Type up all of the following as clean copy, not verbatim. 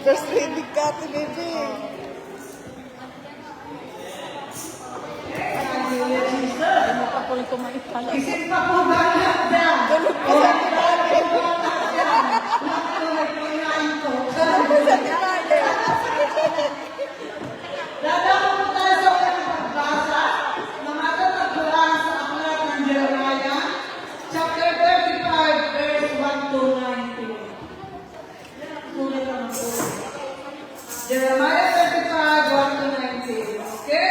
First reading ka, Ate Baby. Ano pa po ito maipala? Isip pa po ba na? Tulog ka sa timali. Tulog ka sa timali. Dadako po tayo sa unang pagbasa ng ating pagkulaan sa aklat ng Jeremiah, chapter 35, verse 1 to 19. Sulit naman po. Jeremiah 35, 1 to 19. Okay?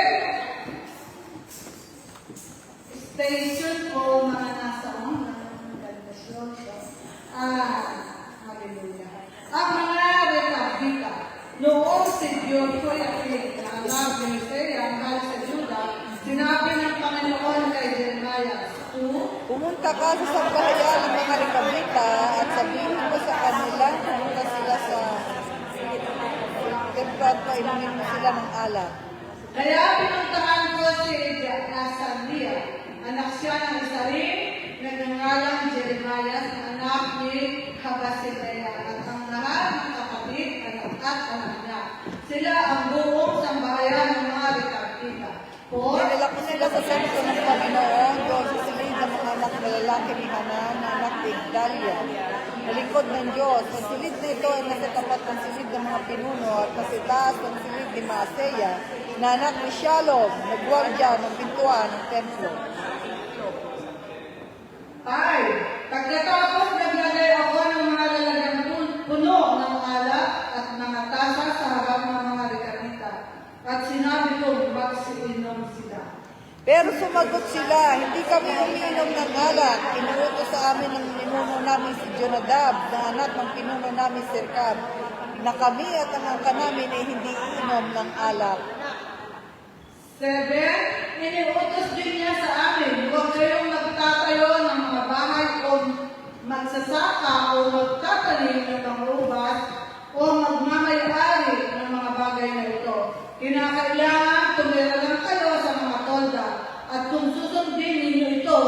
Station po mga nasa hallelujah. Ang mga rekabita, noong si Jehoiakim na anak ni Hosea ang galing sa Juda, sinabi ng Panginoon kay Jeremiah, Pumunta ka sa sambahayan ng mga rekabita at sabihin mo sa kanila, pumunta sila sa templo at painumin mo sila ng alak. kaya pinuntahan ko si Asalia, anak siya ng Isarin, nagngangalang Jeremiah, anak ni Habasileia, at ang lahat ng kapatid, anak at anak niya. Sila ang buong sambahayan ng mga rekabita. Dinala ko sila sa sentro ng Panginoon, doon sa silid ng mga anak na lalaki ni Hanan, na anak ni Dalia. Nalikod ng Diyos, ang silid na ito ay nasa tapat ng silid ng mga pinuno at nasa taas ng silid ni Maaseya, na anak ni Shalom, nagwardya ng pintuan ng templo. Ay, pagkatapos naglagay ako ng mga lalagyan puno ng alak at mga tasa sa harap ng mga rekabita. At sinabi ko, magsiinom sila. Pero sumagot sila, hindi kami umiinom ng alak. Inuutos sa amin ng pinuno namin si Jonadab, na anak ng pinuno namin si Rekab, na kami at ang angka namin ay hindi iinom ng alak. 7, iniutos din niya sa amin, huwag kayong magtatayo ng mga bahay o magsasaka o magtatanim ng mga ubas o magmamayari ng mga bagay na ito. Kinakailangan tumira lang kayo sa mga tolda at kung susundin ninyo ito,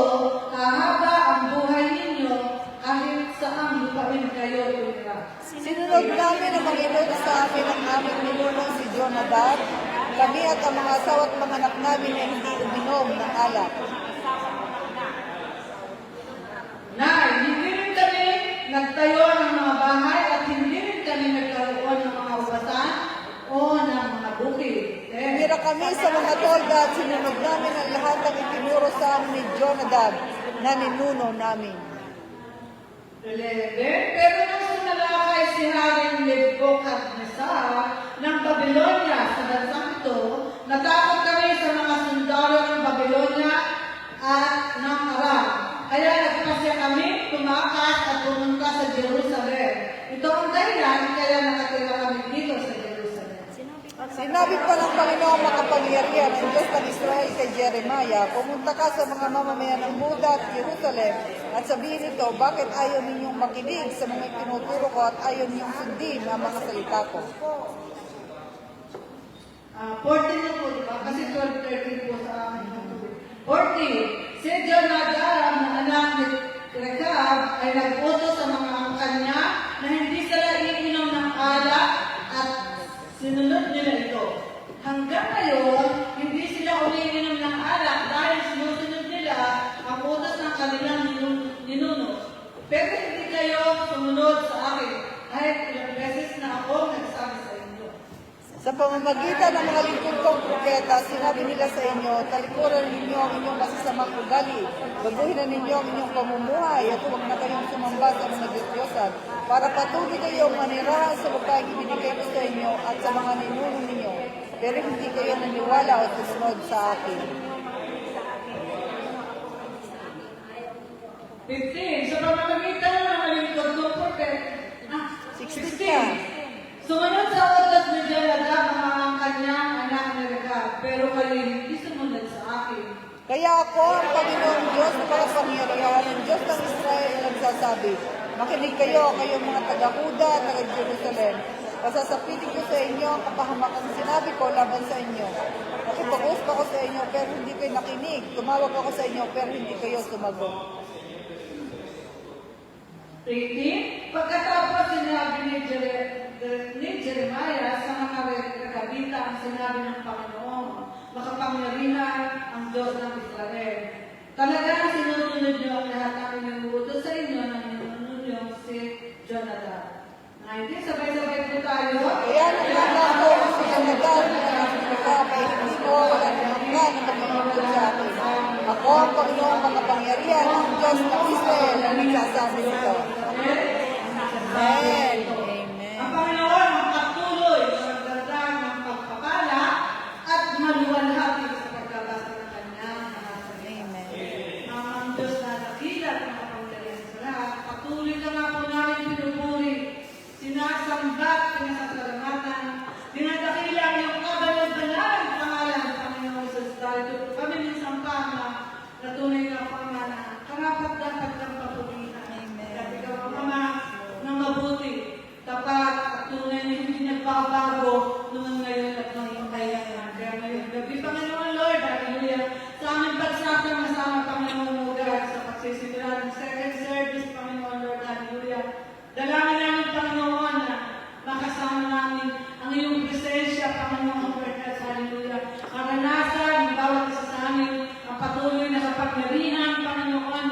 kahaba ang buhay ninyo kahit saan lupain kayo tumira. Sinunod namin ang mag-inutos sa amin ang aming ninuno si Jonadab. Kami at ang mga asawa at mga anak namin ay hindi uminom ng alak. Hindi rin kami nagtayo ng mga bahay at hindi rin kami nagkaroon ng mga ubasan o ng mga bukid. Tumira kami sa mga tolda at sinunod namin ang lahat ng itinuro sa amin ni Jonadab na ninuno namin. 11, pero nung sumalakay si Haring Nebukadnezar ng Babylonia sa bansang ito, natakot kami sa mga sundalo ng Babylonia at ng Aram. Kaya nagpasya kami, tumakas at pumunta sa Jerusalem. Ito ang dahilan kaya nakatira kami dito sa Jerusalem. Sinabi pa ng Panginoong makapangyarihan ang Diyos ng Israel kay Jeremiah, pumunta ka sa mga mamamayan ng Buda at Jerusalem at sabihin ito, bakit ayaw ninyong makinig sa mga tinuturo ko at ayaw ninyong sundin ang mga salita ko? 14 na po, di ba? Kasi 12:13 po sa amin. 14. Si Jonadab na anak ni Rekab ay nag-utos sa mga kanya na hindi sila iinom ng alak at sinunod nila ito. Hanggang ngayon, hindi sila umiinom ng alak dahil sinusunod nila ang utos ng kanilang ninuno. Pero hindi kayo sumunod sa akin kahit ilang beses na ako nagsabi sa inyo. Sa pamamagitan ng mga lingkod kong propeta, sinabi nila sa inyo, talikuran ninyo ang inyong masasamang ugali, baguhin na ninyo ang inyong pamumuhay at huwag na kayong sumamba sa mga Diyos-Diyosan para patuloy kayong manirahan sa lupaing ibinigay ko sa inyo at sa mga ninuno ninyo, pero hindi kayo naniwala o susunod sa akin. 15. Sa pamamagitan ng mga lingkod kong propeta, 16 ka. Sumunod sa utos ni Jonadab ang mga kanyang anak na Rekab, pero kayo hindi sumunod sa akin. Kaya ako, ang Panginoong Diyos ng mga pangyarihan, ang Diyos ng Israel na nagsasabi, makinig kayo, kayong mga taga-Huda at taga-Jerusalem. Pasasapitin ko sa inyo ang kapahamakang sinabi ko laban sa inyo. Nakipag-usap ako sa inyo, pero hindi kayo nakinig. Tumawag ako sa inyo, pero hindi kayo sumagot. 18. Pagkatapos sinabi ni ni Jeremiah sa mga rekabita ang sinabi ng Panginoon, makapangyarihan ang Diyos ng Israel. Talagang sinunod niyo ang lahat ng inuutos sa inyo ng inunod niyo si Jonadab. Ngayon, sabay-sabay po tayo. Kaya nagmamahal ko sa Jonadab na nagsimula kay hindi mo wala namang na magmamahal sa akin. Ako ang Panginoon makapangyarihan ang Diyos ng Israel na nagsasabi nito. Amen. Ang Panginoon ang patuloy sa pagdarang ng pagpapala at maluwalhati sa pagkabasa ng kanyang mga salita. Ang Diyos na dakila at makapangyarihan sa lahat, patuloy ka nga po namin pinupuri, sinasambat, pinasasalamatan, dinadakila ang iyong kabalag-balag pangalan, Panginoon sa Diyos. Ito kami minsan pa na tunay na pangalanan. Karapat-dapat kang papurihan. At ikaw ang Ama ng mabuti, tapat at tunay na hindi nagbabago noon ngayon at noong kayanan. Kaya ngayon gabi, Panginoon Lord, hallelujah, sa aming pagsapang masama, Panginoon Lord, sa pagsisimula ng second service, Panginoon Lord, hallelujah. Dalangin namin, Panginoon, na makasama namin ang iyong presensya, Panginoon Lord, hallelujah. Maranasan ang bawat isa sa amin, ang patuloy na kapangyarihan, Panginoon,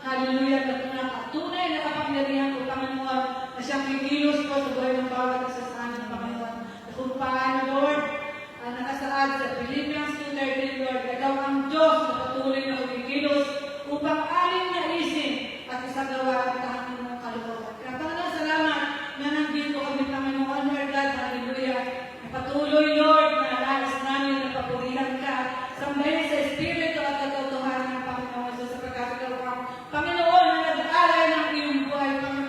hallelujah, na tunay na kapangyarihan ko, Panginoon, na siyang kikilos ko sa buhay ng bawat isa sa amin, Panginoon. Na kung paano, Lord, ang nakasaad sa Philippians 2:13, Lord, ikaw ang Diyos na patuloy na kumikilos upang aming naisin at isagawa ang tanging mong kalooban. Kaya Panginoon, salamat na nandito kami, Panginoon, Lord God, hallelujah. Na patuloy, Lord, na alas namin na papurihan ka, sambahin sa Espiritu at katotohanan ng Panginoon sa pagkakagawa ang Panginoon na nag-alay ng iyong buhay, Panginoon,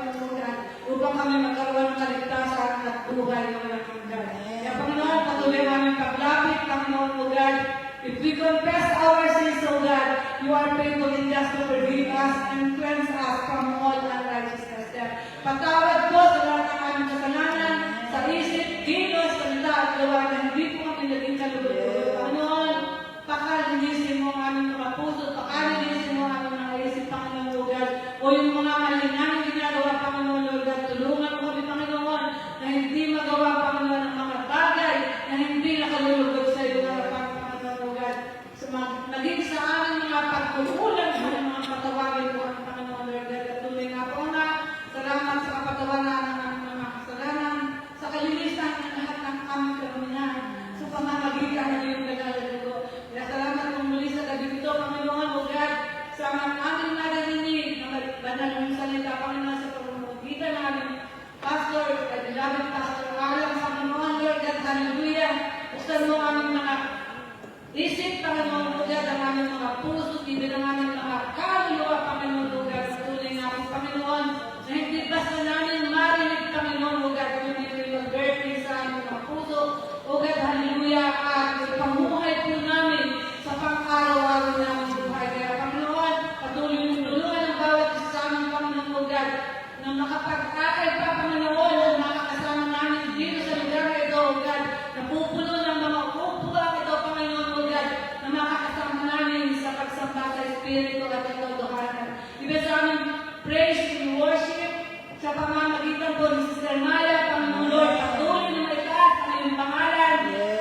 upang kami magkaroon ng kaligtasan at buhay ng walang hanggan. Kaya Panginoon, patuloy namin paglapit, Panginoon, O God. If we confess our sins, O God, you are faithful and just to forgive us and cleanse us from all unrighteousness. Patawad po sa lahat ng aming kasalanan, sa isip, kilos, salita at gawa na hindi po kami naging kalugod. Panginoon, pakalinisin mo ang aming mga puso, pakalinisin mo ang aming mga isip, Panginoon, O God. O yung mga mali namin ginagawa, Panginoon, O God, tulungan mo kami, Panginoon, na hindi magawa, Panginoon, ang mga bagay na hindi nakalulugod sa iyo na Panginoon, O God. Naging sa aming mga pagkukulang sa mga patawagin po ang Panginoon, Lord God. At tuloy nga po na, salamat sa kapatawanan ng aming mga kasalanan, sa kalinisan ng lahat ng aming karumihan, sa pamamagitan ng iyong ganal na dugo. Kaya salamat po muli sa gabi ito, Panginoon, O God, sa aming narinig na banal ng salita, Panginoon, sa pamamagitan ng aming pastor, at beloved pastor, alam sa Panginoon, Lord God, hallelujah. Buksan mo aming mga isip, Panginoon, O God, ang aming mga puso, ibig ang aming mga kaluluwa, Panginoon, O God, sa tunay nga po, Panginoon, na hindi basta namin marinig, Panginoon, O God, kung hindi yung birthday sa aming mga puso, O God, hallelujah, at pamuhay po namin sa pang-araw-araw namin buhay. Kaya, Panginoon, patuloy mong tulungan ang bawat isa sa aming, Panginoon, O God, na makapag-akay pa, Panginoon, at makakasama namin dito sa lugar na ito, O God, na pupulo ng mga upuan ito, Panginoon, O God, na makakasama namin sa pagsamba sa Espiritu at katotohanan. Iba sa aming praise and worship sa pamamagitan po ni Sister Maya, Panginoon Lord, patuloy na maitaas ang iyong pangalan,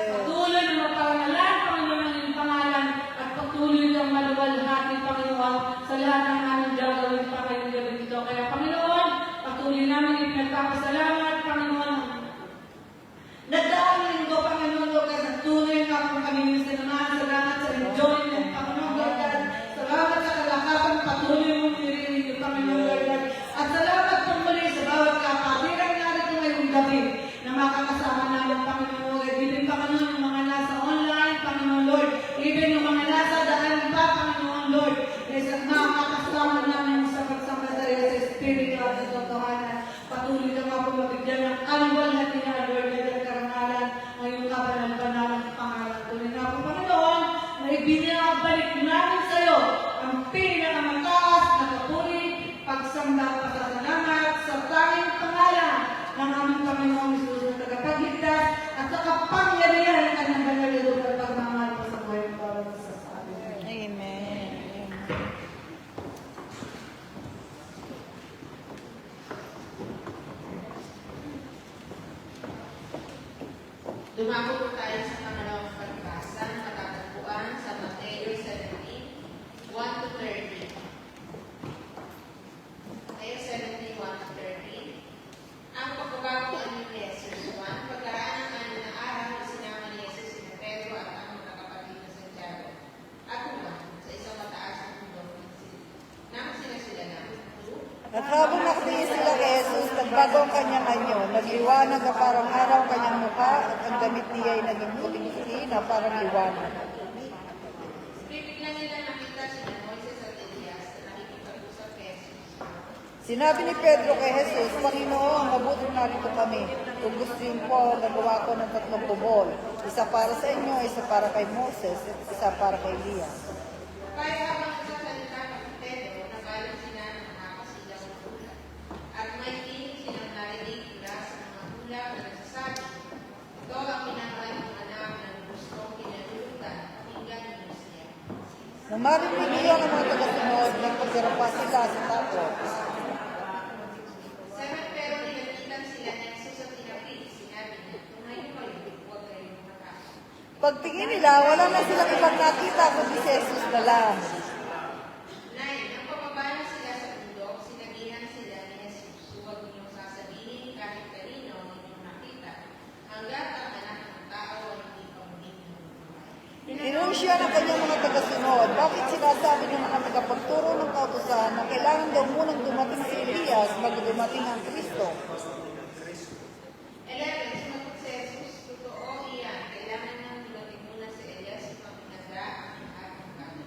patuloy na maparangalan, Panginoon, ang iyong pangalan, at patuloy kang maluwalhati, Panginoon, sa lahat ng aming gagawin pa ngayong gabi ito. Kaya, Panginoon, patuloy namin ipinagpapasalamat, Panginoon, nagdaang linggo, Panginoon, Lord, at tunay na kung kami minsan salamat sa enjoyment, Panginoon, Lord, salamat sa kalakasan, patuloy mong nirinig, Panginoon, Lord, at salamat po muli sa bawat kapatiran narito ngayong gabi na makakasama namin, Panginoon, Lord, even, Panginoon, yung mga nasa online, Panginoon, Lord, even yung mga nasa daan pa, Panginoon, Lord, makakasama namin sa pagsamasaya sa Espiritu at sa totohanan. Patuloy ka nga po mabigyan ng alwal na tinalwal na karangalan ngayong kabanal-banalang pangalan. Tuloy nga po, Panginoon, na ibinabalik namin sa iyo ang pinakamataas na kapuri, pagsamba at pasasalamat sa tanging pangalan ng aming Panginoong Hesus na tagapagligtas at sa kapangyarihan ng kanyang banal na lugar at pagmamahal po sa buhay ng bawat isa sa atin. Amen. Dumako po tayo sa pangalawang pagbasa na matatagpuan sa Mateo 17, 1 to 13. Mateo 17, 1 to 13. Ang pagbabagoan ni Jesus. 1. Pagkaraan ng 6 na araw, isinama ni Jesus si Pedro at ang magkakapatid na Santiago at Juan sa isang mataas na bundok nang sila ng 2. At habang nakatingin sila kay Jesus, nagbago ang kanyang anyo. Nagliwanag na parang araw ang kanyang mukha at ang damit niya ay naging puting-puti na parang liwanag. Bigla nila nakita sila Moises at Elias na nakikipag-usap kay Jesus. Sinabi ni Pedro kay Jesus, Panginoon, mabuti narito kami. Kung gusto niyo po, nagawa ko ng 3 bubol. Isa para sa inyo, isa para kay Moses, at isa para kay Elias. Kaya habang nagsasalita kay Pedro, nabalot sila ng nakakasilaw ng ulan. At may tinig silang narinig mula sa mga ulam na nagsasabi, ito ang pinakalan ng anak ng gustong kinalulutan, hinggan niyo siya. Nang marinig iyon ang mga tagasunod, nagpagdarapa sila sa takot. 7. Pero nilapitan sila ni Jesus at tinapit. Sinabi niya, tumayo kayo, huwag kayong matakot. Pagtingin nila, wala na silang ibang nakita kundi si Jesus na lang. 9. Nang pababa sila sa bundok, sinabihan sila ni Jesus, huwag niyong sasabihin kahit kanino ang inyong nakita, hanggat ang anak ng tao ay hindi pa muling nabubuhay. Inunsya ng kanyang mga tagasunod, bakit sinasabi ng mga tagapagturo ng kautusan na kailangan daw munang dumating si Elias bago dumating ang Kristo? 11. Sumagot si Jesus, totoo iyan, kailangan nang dumating muna si Elias upang inanda ang lahat ng bagay.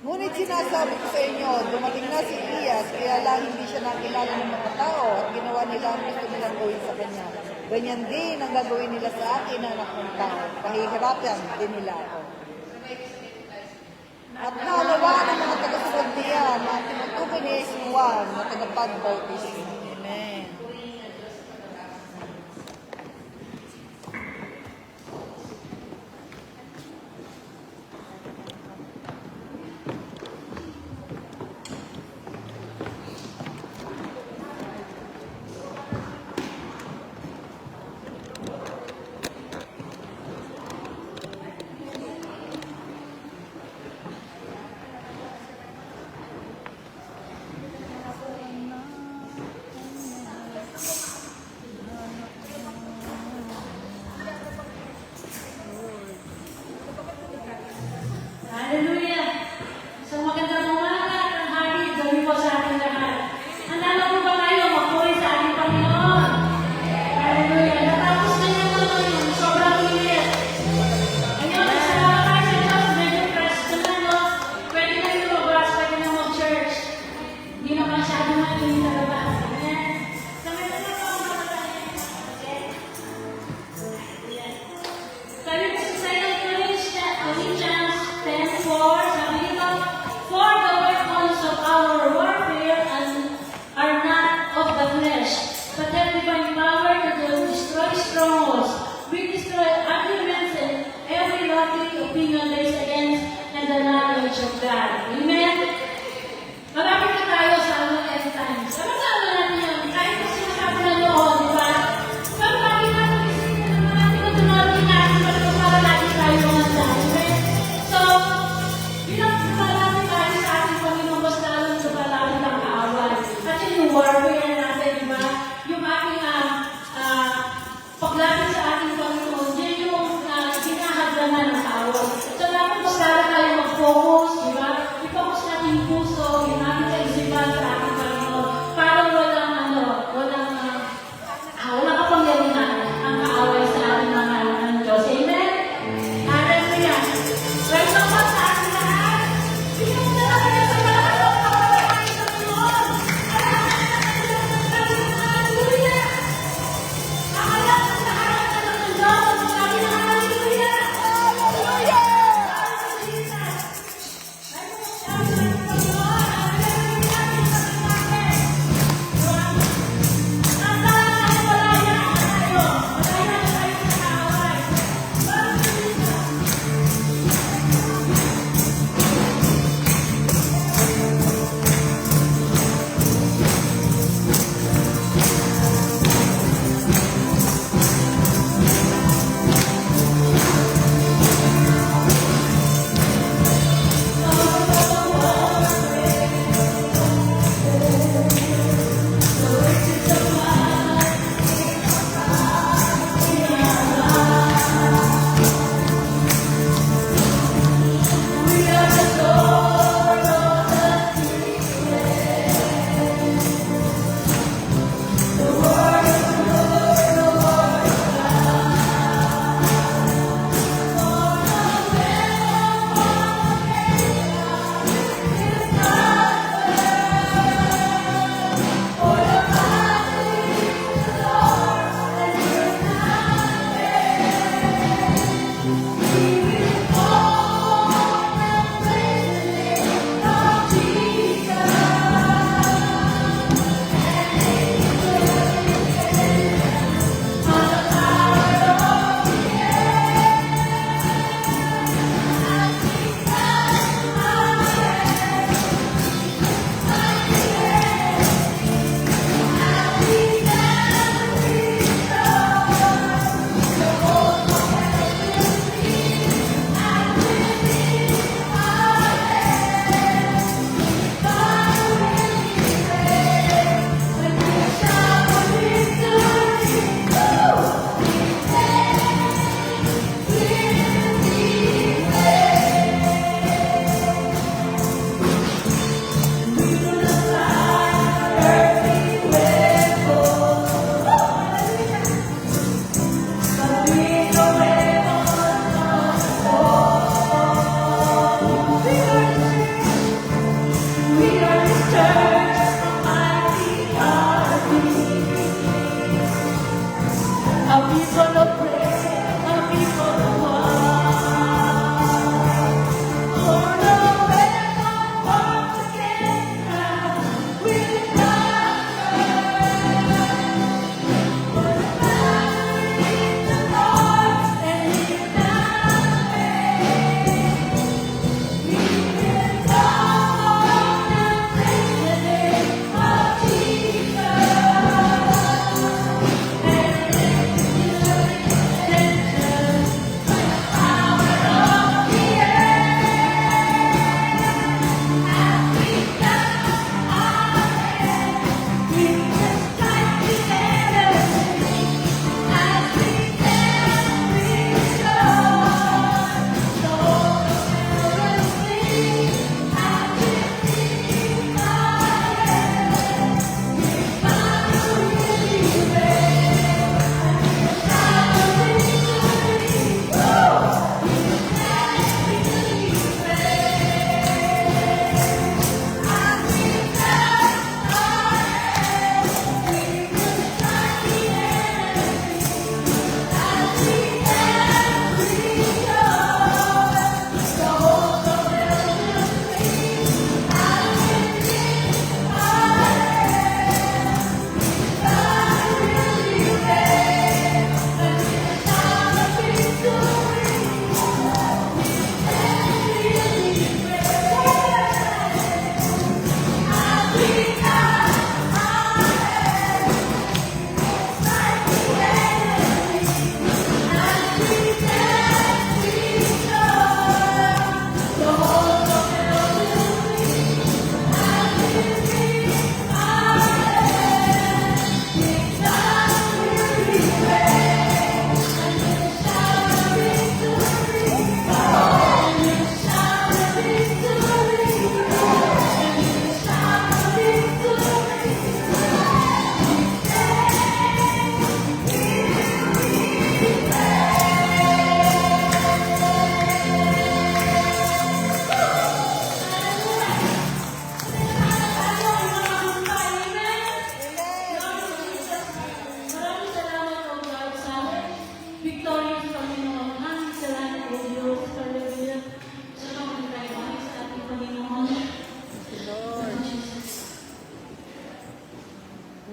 Ngunit sinasabi ko sa inyo, dumating na si Elias, kaya lang hindi siya nakilala ng mga tao at ginawa nila ang gusto nilang gawin sa kanya. Ganyan din ang gagawin nila sa akin na anak ng tao. Pahihirapan din nila ako. Sabay ko tayo sa At naunawaan ng mga tagasunod niya na tinutukoy ni Jesus Juan na tagapagbautismo. Amen. purihin ng Diyos sa pagkakasama. Hallelujah! So magandang umaga at tanghali, gabi po sa ating lahat. Handa na po ba tayo magpuri sa ating Panginoon? Hallelujah! Natapos na yung yung sobrang init. Ngayon, salamat tayo sa Diyos, medyo fresh naman, no? Pwede na yung lumabas, pwede na mag-church. Hindi na masyado mainit sa labas. Amen? So ngayon na po ang mga tayo. Okay? Sabi ko sa Corinthians 10:4, sabi nito, for the weapons of our warfare are not of the flesh, but have divine power to destroy strongholds. We destroy arguments and every lofty opinion raised against and the knowledge of God. Amen? Marami na tayo sa end times. Sama-sama natin yun. Kahit kung sinasabi na noon, di ba? Pero bakit natin isipin na marami na dumating natin para lagi tayo mga Amen? So, bilang lumalapit tayo sa ating Panginoon, mas lalong lumalapit ang kaaway. At yung warfare natin, di ba? Yung ating paglapit sa ating Panginoon, yun yung hinahadlangan ng kaaway. So, dapat mas lalo tayo mag-focus, di ba?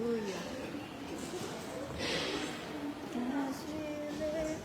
Hallelujah. As we lift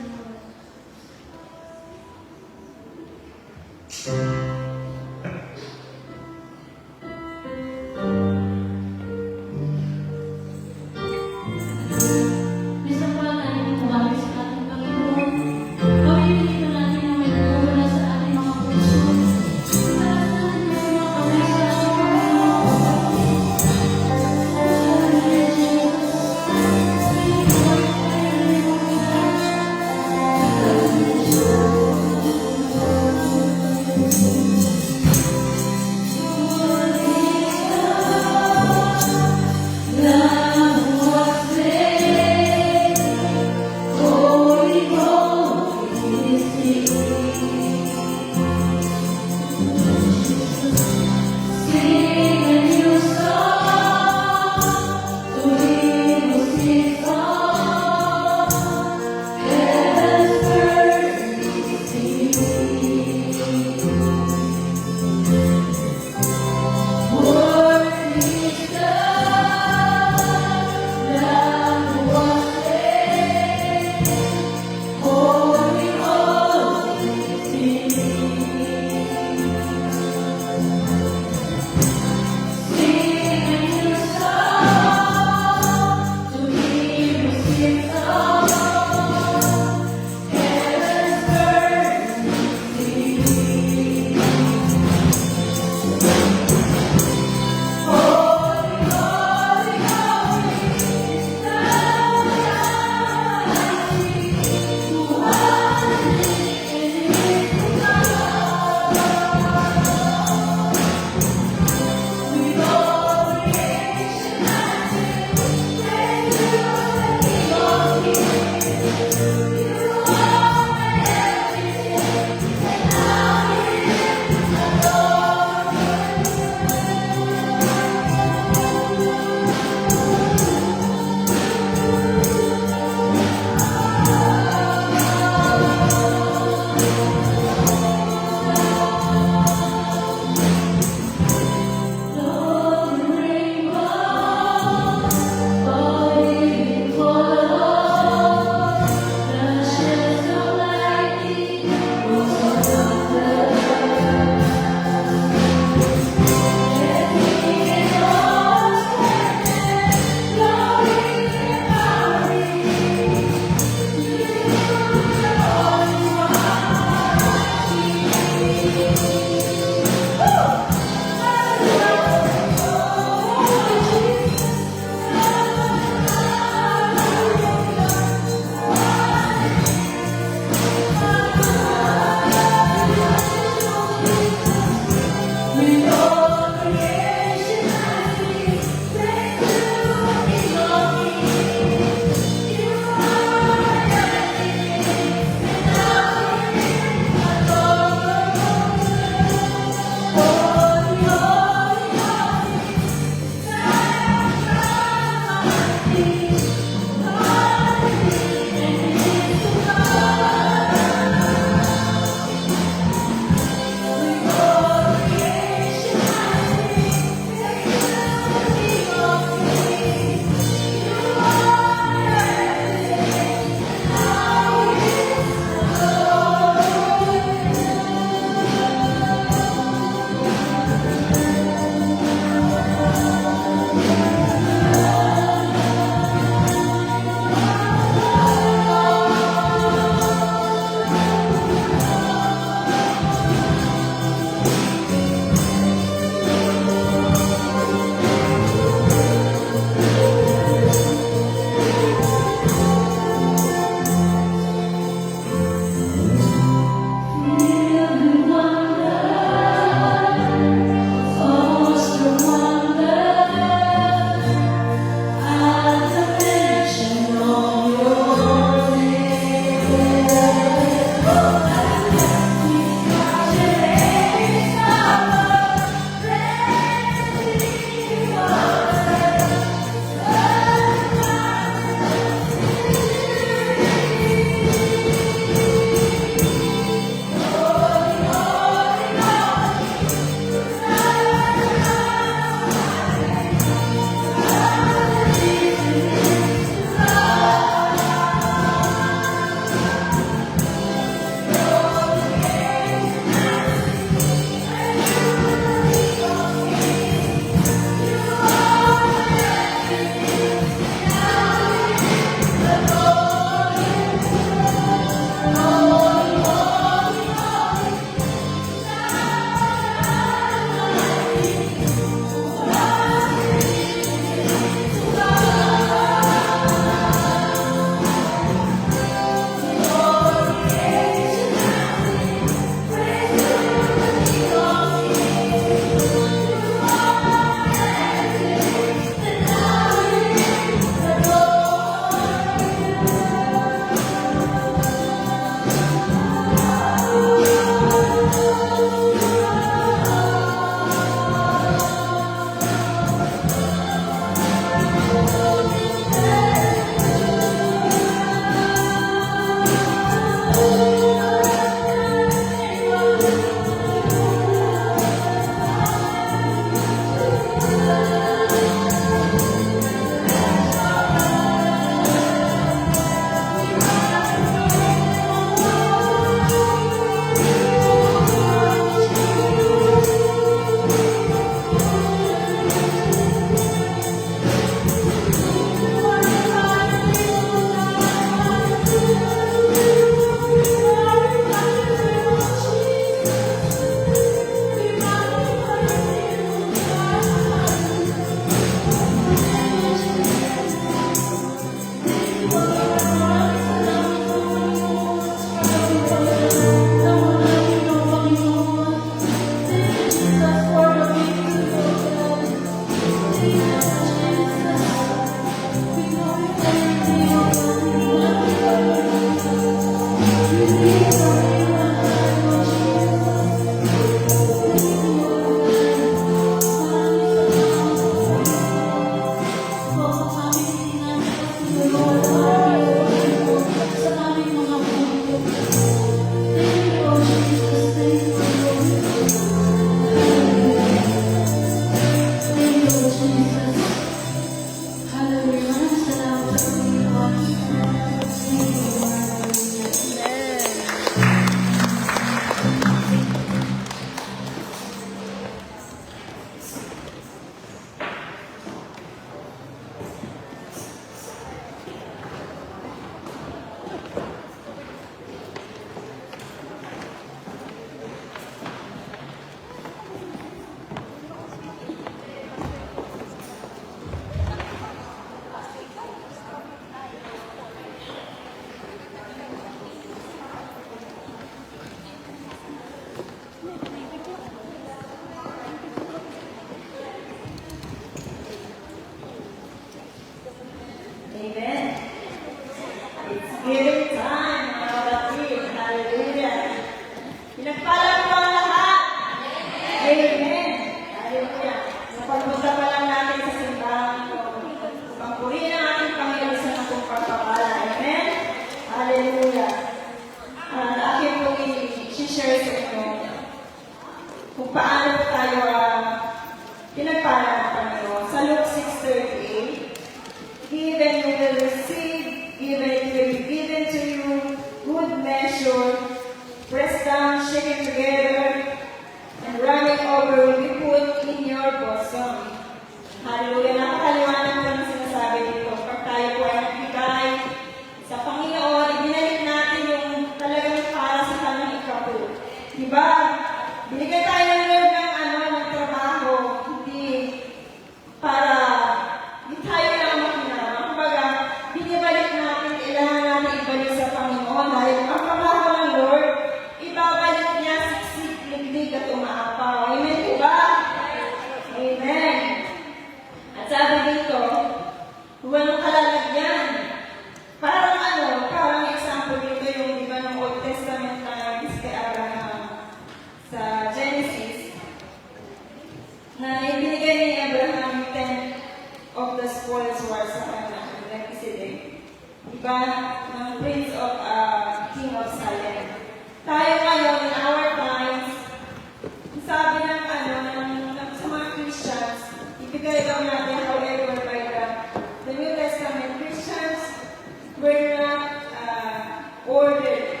ordered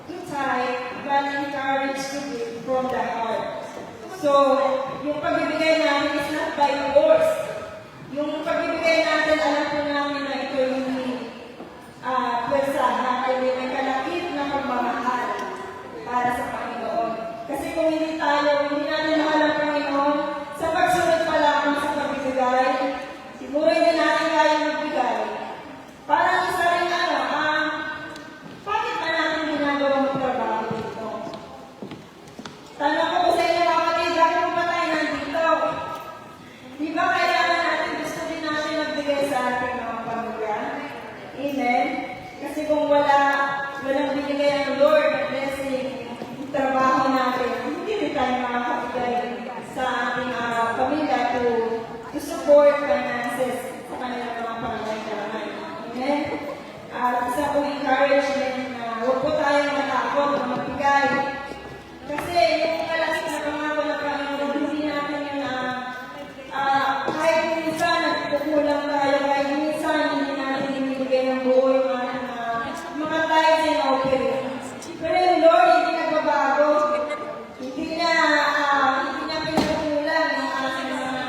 to tithe, but encouraged to give from the heart. So, yung pagbibigay natin is not by force. Yung pagbibigay natin, alam po namin na ito yung pwersahan, ay may kalakip na pagmamahal para sa Panginoon. Kasi kung hindi natin mahal ang Panginoon, sa pagsunod pa lamang sa pagbibigay, siguro hindi natin kaya magbigay. Parang isa rin bakit ba natin ginagawa ang trabaho dito? Tanong ko sa inyo kapatid, bakit po ba tayo nandito? Di ba kailangan natin, gusto din natin magbigay sa ating mga pamilya? Amen? Kasi kung walang binigay ang Lord na blessing, yung trabaho natin, hindi rin tayo makakabigay sa ating pamilya to support finances sa kanilang mga pangangailangan. Amen? At isa pong encouragement na huwag po tayong matakot na magbigay. Kasi yung malaki na pangako ng Panginoon, hindi natin yun kahit minsan nagkukulang tayo, kahit minsan hindi natin binibigay ng buo yung mga tithes and offerings. Pero yung Lord, hindi nagbabago. Hindi niya pinagkukulang yung ating mga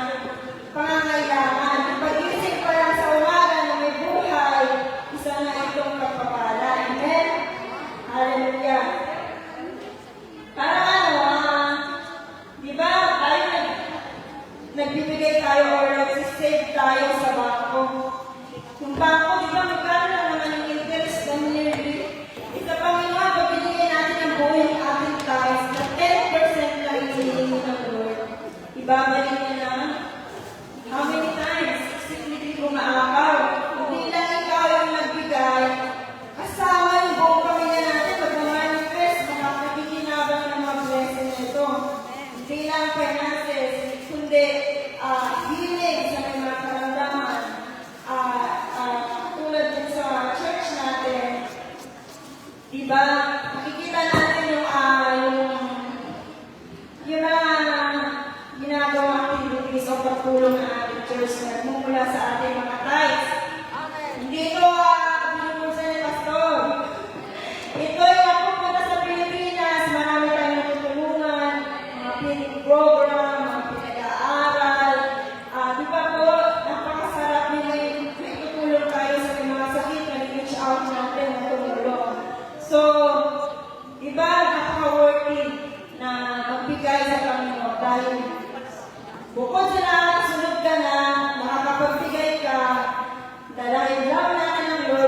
pangangailangan. Pag-isip pa lang sa umaga na may buhay, isa na itong kapapala. Amen? Hallelujah. Parang di ba, tayo nagbibigay tayo or nagsisave tayo sa bangko. Yung bangko, di ba, magkano na naman yung interest na yearly? Isa Panginoon, pag binigay natin ang buhay ng ating tithes, na 10% lang hinihingi ng Lord. Ibabalik niya na, how many times? Hindi ko maakaw. Hindi lang ikaw yung nagbigay, kasama yung buong pamilya natin pag-manifest, nakikinabang ng mga blessing nito. Hindi lang finances, kundi healing sa may mga karamdaman. Tulad din sa church natin, diba, makikita natin yung mga ginagawa activities o pagtulong ng ating church na nagmumula sa ating mga tithes. Hindi ito binubulsa ni Pastor. Ito yung napupunta sa Pilipinas, marami tayong natutulungan, mga feeding program, mga pinag-aaral. Di ba po, napakasarap nila yung tutulong tayo sa mga sakit na reach out natin na tumulong. So, di ba, napaka-worthy na magbigay sa Panginoon dahil bukod sa nakasunod ka na, makakapagbigay ka, dahil love natin ng Lord,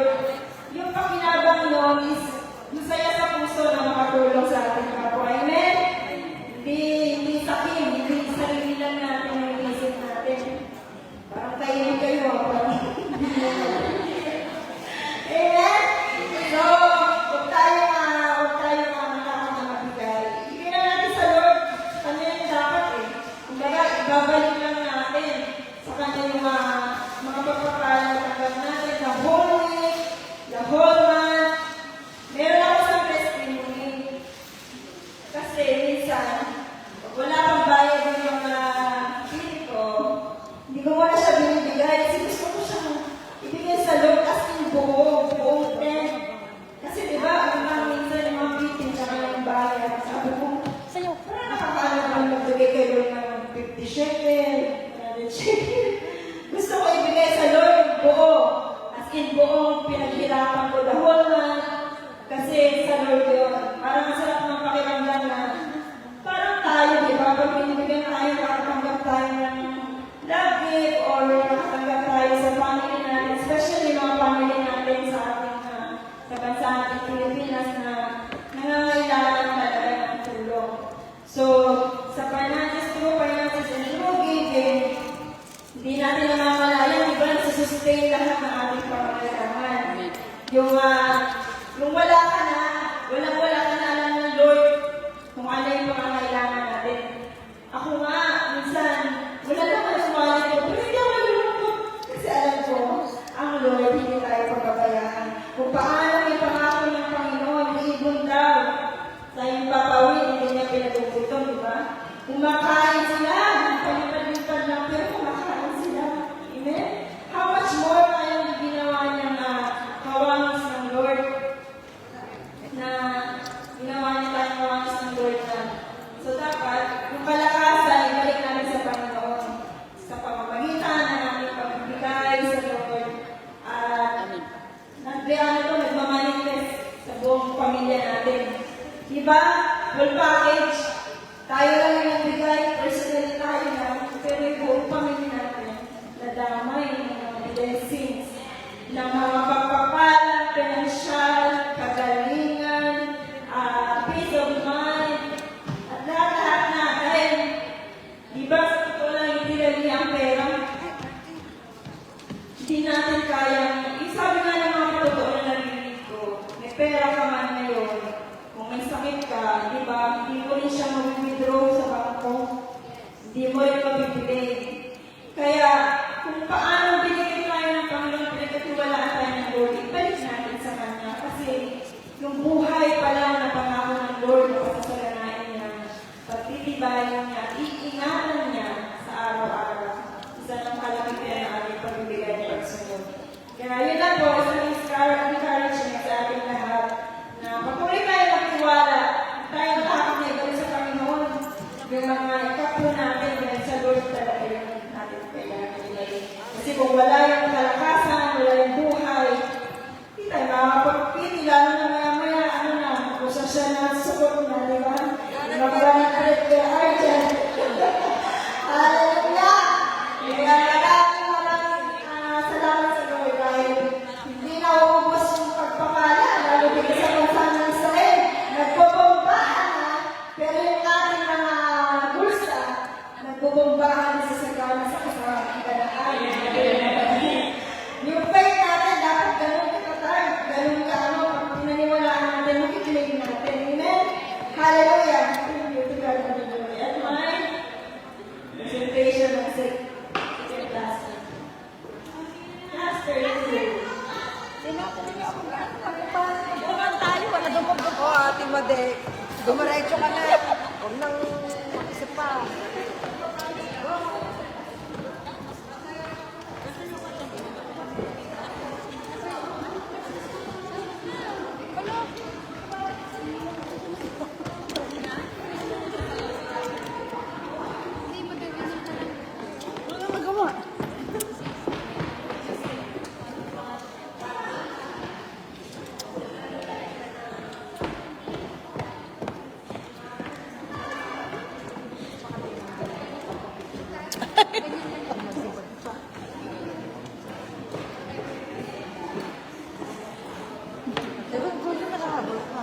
buong pamilya natin. Diba? Full package. Tayo lang yung nagbigay, personally tayo lang, pero yung buong pamilya natin, nadamay ng mga blessings, ng mga pagpapalang, pinansyal, kagalingan, peace of mind, at lahat-lahat na. Dahil, di ba sa totoo lang, hindi lang ang pera, hindi natin kayang, sabi nga ng mga totoo na narinig ko, may pera ka man ngayon, kung may sakit ka, di ba, hindi mo rin siya mag-withdraw sa bangko, hindi mo rin mabibili. Kaya, kung paano binigay tayo ng Panginoon, pinagkatiwalaan tayo ng Lord, ibalik natin sa Kanya. Kasi, yung buhay pa lang na pangako ng Lord, pasasalanain niya, pagtitibayan niya, iingatan niya sa araw-araw. Isa ng malaking pera na ating pagbibigay ng pagsunod. Kaya yun lang po, isang encouragement sa ating lahat na patuloy tayo magtiwala, tayo nakakakinig sa Panginoon, yung mga ikapo natin, dahil sa Lord talaga yun natin kailangan ilagay. Kasi kung wala yung kalakasan, wala yung buhay, hindi tayo makakapagpili, lalo na maya-maya, kusa siya na sukot na, di ba? Maraming ulit kaya Arjan. Hallelujah! Kaya maraming salamat sa Lord dahil hindi na uubos yung pagpapala, lalo dito sa bansa ng Israel. Nagbobombahan na, pero yung ating mga bulsa, nagbobombahan sa sagana sa kasaganaan. Yung faith natin, dapat ganun katatag, ganun ka pag pinaniwalaan natin, makikilig natin. Amen? Hallelujah! Thank you to God for the glory. At my presentation of second class. Class 32. Bukan tayo, wala dumugtog ko, Ate Made. Dumiretso ka na. Huwag nang mag-isip pa. Wala magawa. Diba, gulo na nakahabol ka.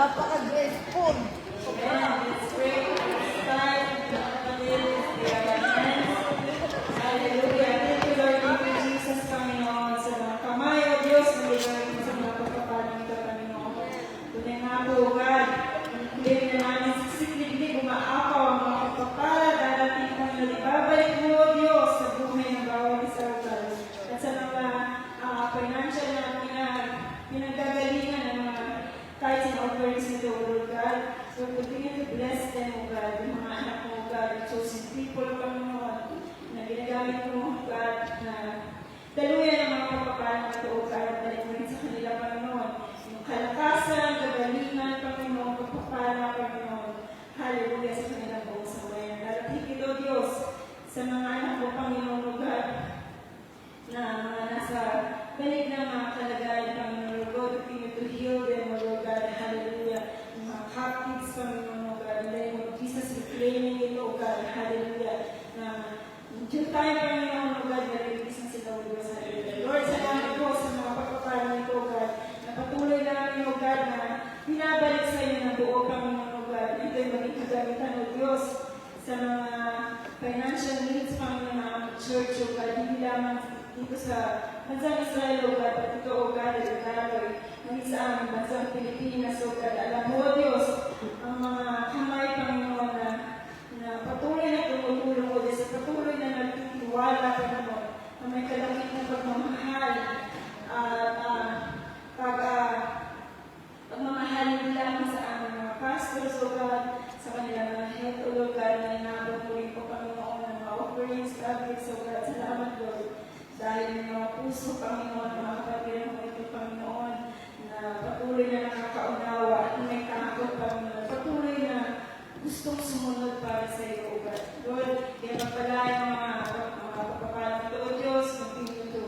Napaka-graceful. Amen. Let's pray. Let's start. Hallelujah. Thank you, Lord. Thank you, Jesus, Panginoon. Sa mga kamay, O Diyos, naligaw mo sa mga pagpapalang ito, Panginoon. Tunay nga po, God, hindi na namin sisikliglig, umaapaw ang mga pagpapala, darating kami na ibabalik mo, O Diyos, sa buhay ng bawat isa, O God. At sa mga financial na pinagagalingan ng mga tithes and offerings nito, O Lord God. So continue to bless them, O God, yung mga anak mo, O God, yung chosen people, Panginoon, na ginagamit mo, O God, na daluyan ang mga pagpapalang ito, O God, at balik mo rin sa kanila, Panginoon. Yung kalakasan, kagalingan, Panginoon, pagpapala, Panginoon. Hallelujah sa kanilang buong sambayan. Darating ito, Diyos, sa mga anak mo, Panginoon, O God, na mga nasa balik na mga kalagayan, Panginoon, O God, continue to heal them, O Lord God, hallelujah. Yung mga captives, Panginoon, O God, in the name of Jesus, reclaiming it, O God, hallelujah. Na due time, Panginoon, O God, nare-release na sila, O Diyos, hallelujah. Lord, salamat po sa mga pagpapalang nito, O God, na patuloy namin, O God, na binabalik sa iyo ng buo, Panginoon, O God. Ito'y maging kagamitan, O Diyos, sa mga financial needs, Panginoon, ng aming church, O God, hindi lamang dito sa bansang Israel, O God, at ito, O God, ay gagawin maging sa aming bansang Pilipinas, O God. Alam mo, O Diyos, ang mga kamay, Panginoon, na patuloy na tumutulong, O Diyos, at patuloy na nagtitiwala, Panginoon, na may kalakit na pagmamahal at pagmamahalin nila sa aming mga pastors, O God, sa kanilang mga health, O Lord God, na inaabot mo rin po, Panginoon, ng mga offerings, objects, O God. Salamat, Lord. Dahil ng mga puso, Panginoon, mga kapatiran mo ito, Panginoon, na patuloy na nakakaunawa at may takot, Panginoon. Patuloy na gustong sumunod para sa iyo, O God. Lord, kaya magpalain ang mga pagpapalang ito, O Diyos, continue to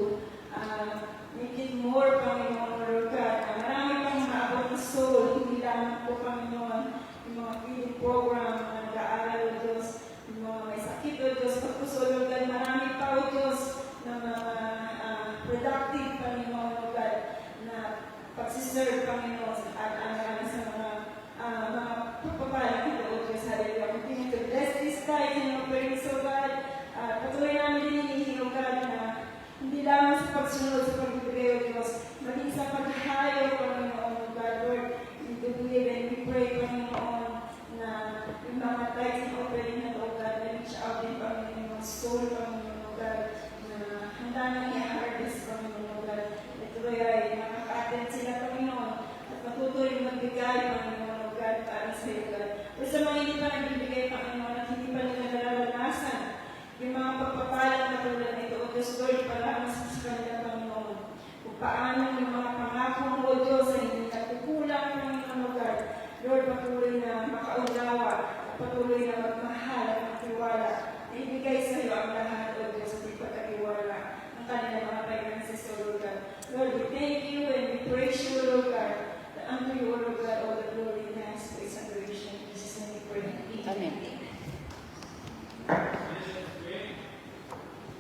make it more, Panginoon, O Lord God. Marami pang maabot na soul, hindi lamang po, Panginoon, yung mga feeding program na nag-aaral, O Diyos, yung mga may sakit, O Diyos, pagpuso, O Lord God, marami pa, O Diyos, na mga productive, Panginoon, O God, na pagsiserve, Panginoon, at sa mga pagpapalang ito, O Diyos, hallelujah. Continue to bless this time and offerings, O God. Patuloy namin hinihingi, O God, na hindi lamang sa pagsunod sa pagbibigay, O Diyos, maging sa paghahayo, Panginoon, O God, Lord, we believe and we pray, Panginoon, na yung mga tithes and offering na, O God, na reach out din, Panginoon, yung soul, Panginoon, O God, na handa nang i-harvest, Panginoon, O God. Ito ay nakaka-attend sila, Panginoon, at patuloy magbigay, Panginoon, O God, para sa iyo, God. O sa mga hindi pa nagbibigay, Panginoon, at hindi pa nila nararanasan yung mga pagpapalang na tulad nito, O Diyos, Lord, para mas kanila, Panginoon. Kung paano yung mga pangako mo, O Diyos, ay hindi nagkukulang, Panginoon, O God. Lord, patuloy na makaunawa, at patuloy na magmahal at magtiwala, na ibigay sa iyo ang lahat, O Diyos, at ipagkatiwala ang kanilang mga finances, O Lord God. Lord, we thank you and we praise you, O Lord God, that unto you, O Lord God, all the glory, thanks, praise, and adoration. In Jesus' name we pray. Amen.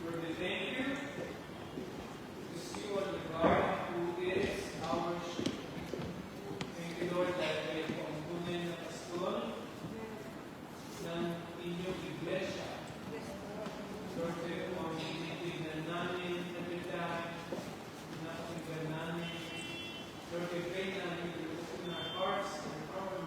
Lord, we thank you because you are the God who is our shepherd. Thank you, Lord, that kayo po ang tunay na pastor ng inyong iglesia. Lord, kayo po ang tinitignan namin, nabitan, napakinggan namin. Lord, we pray na you will open our hearts and our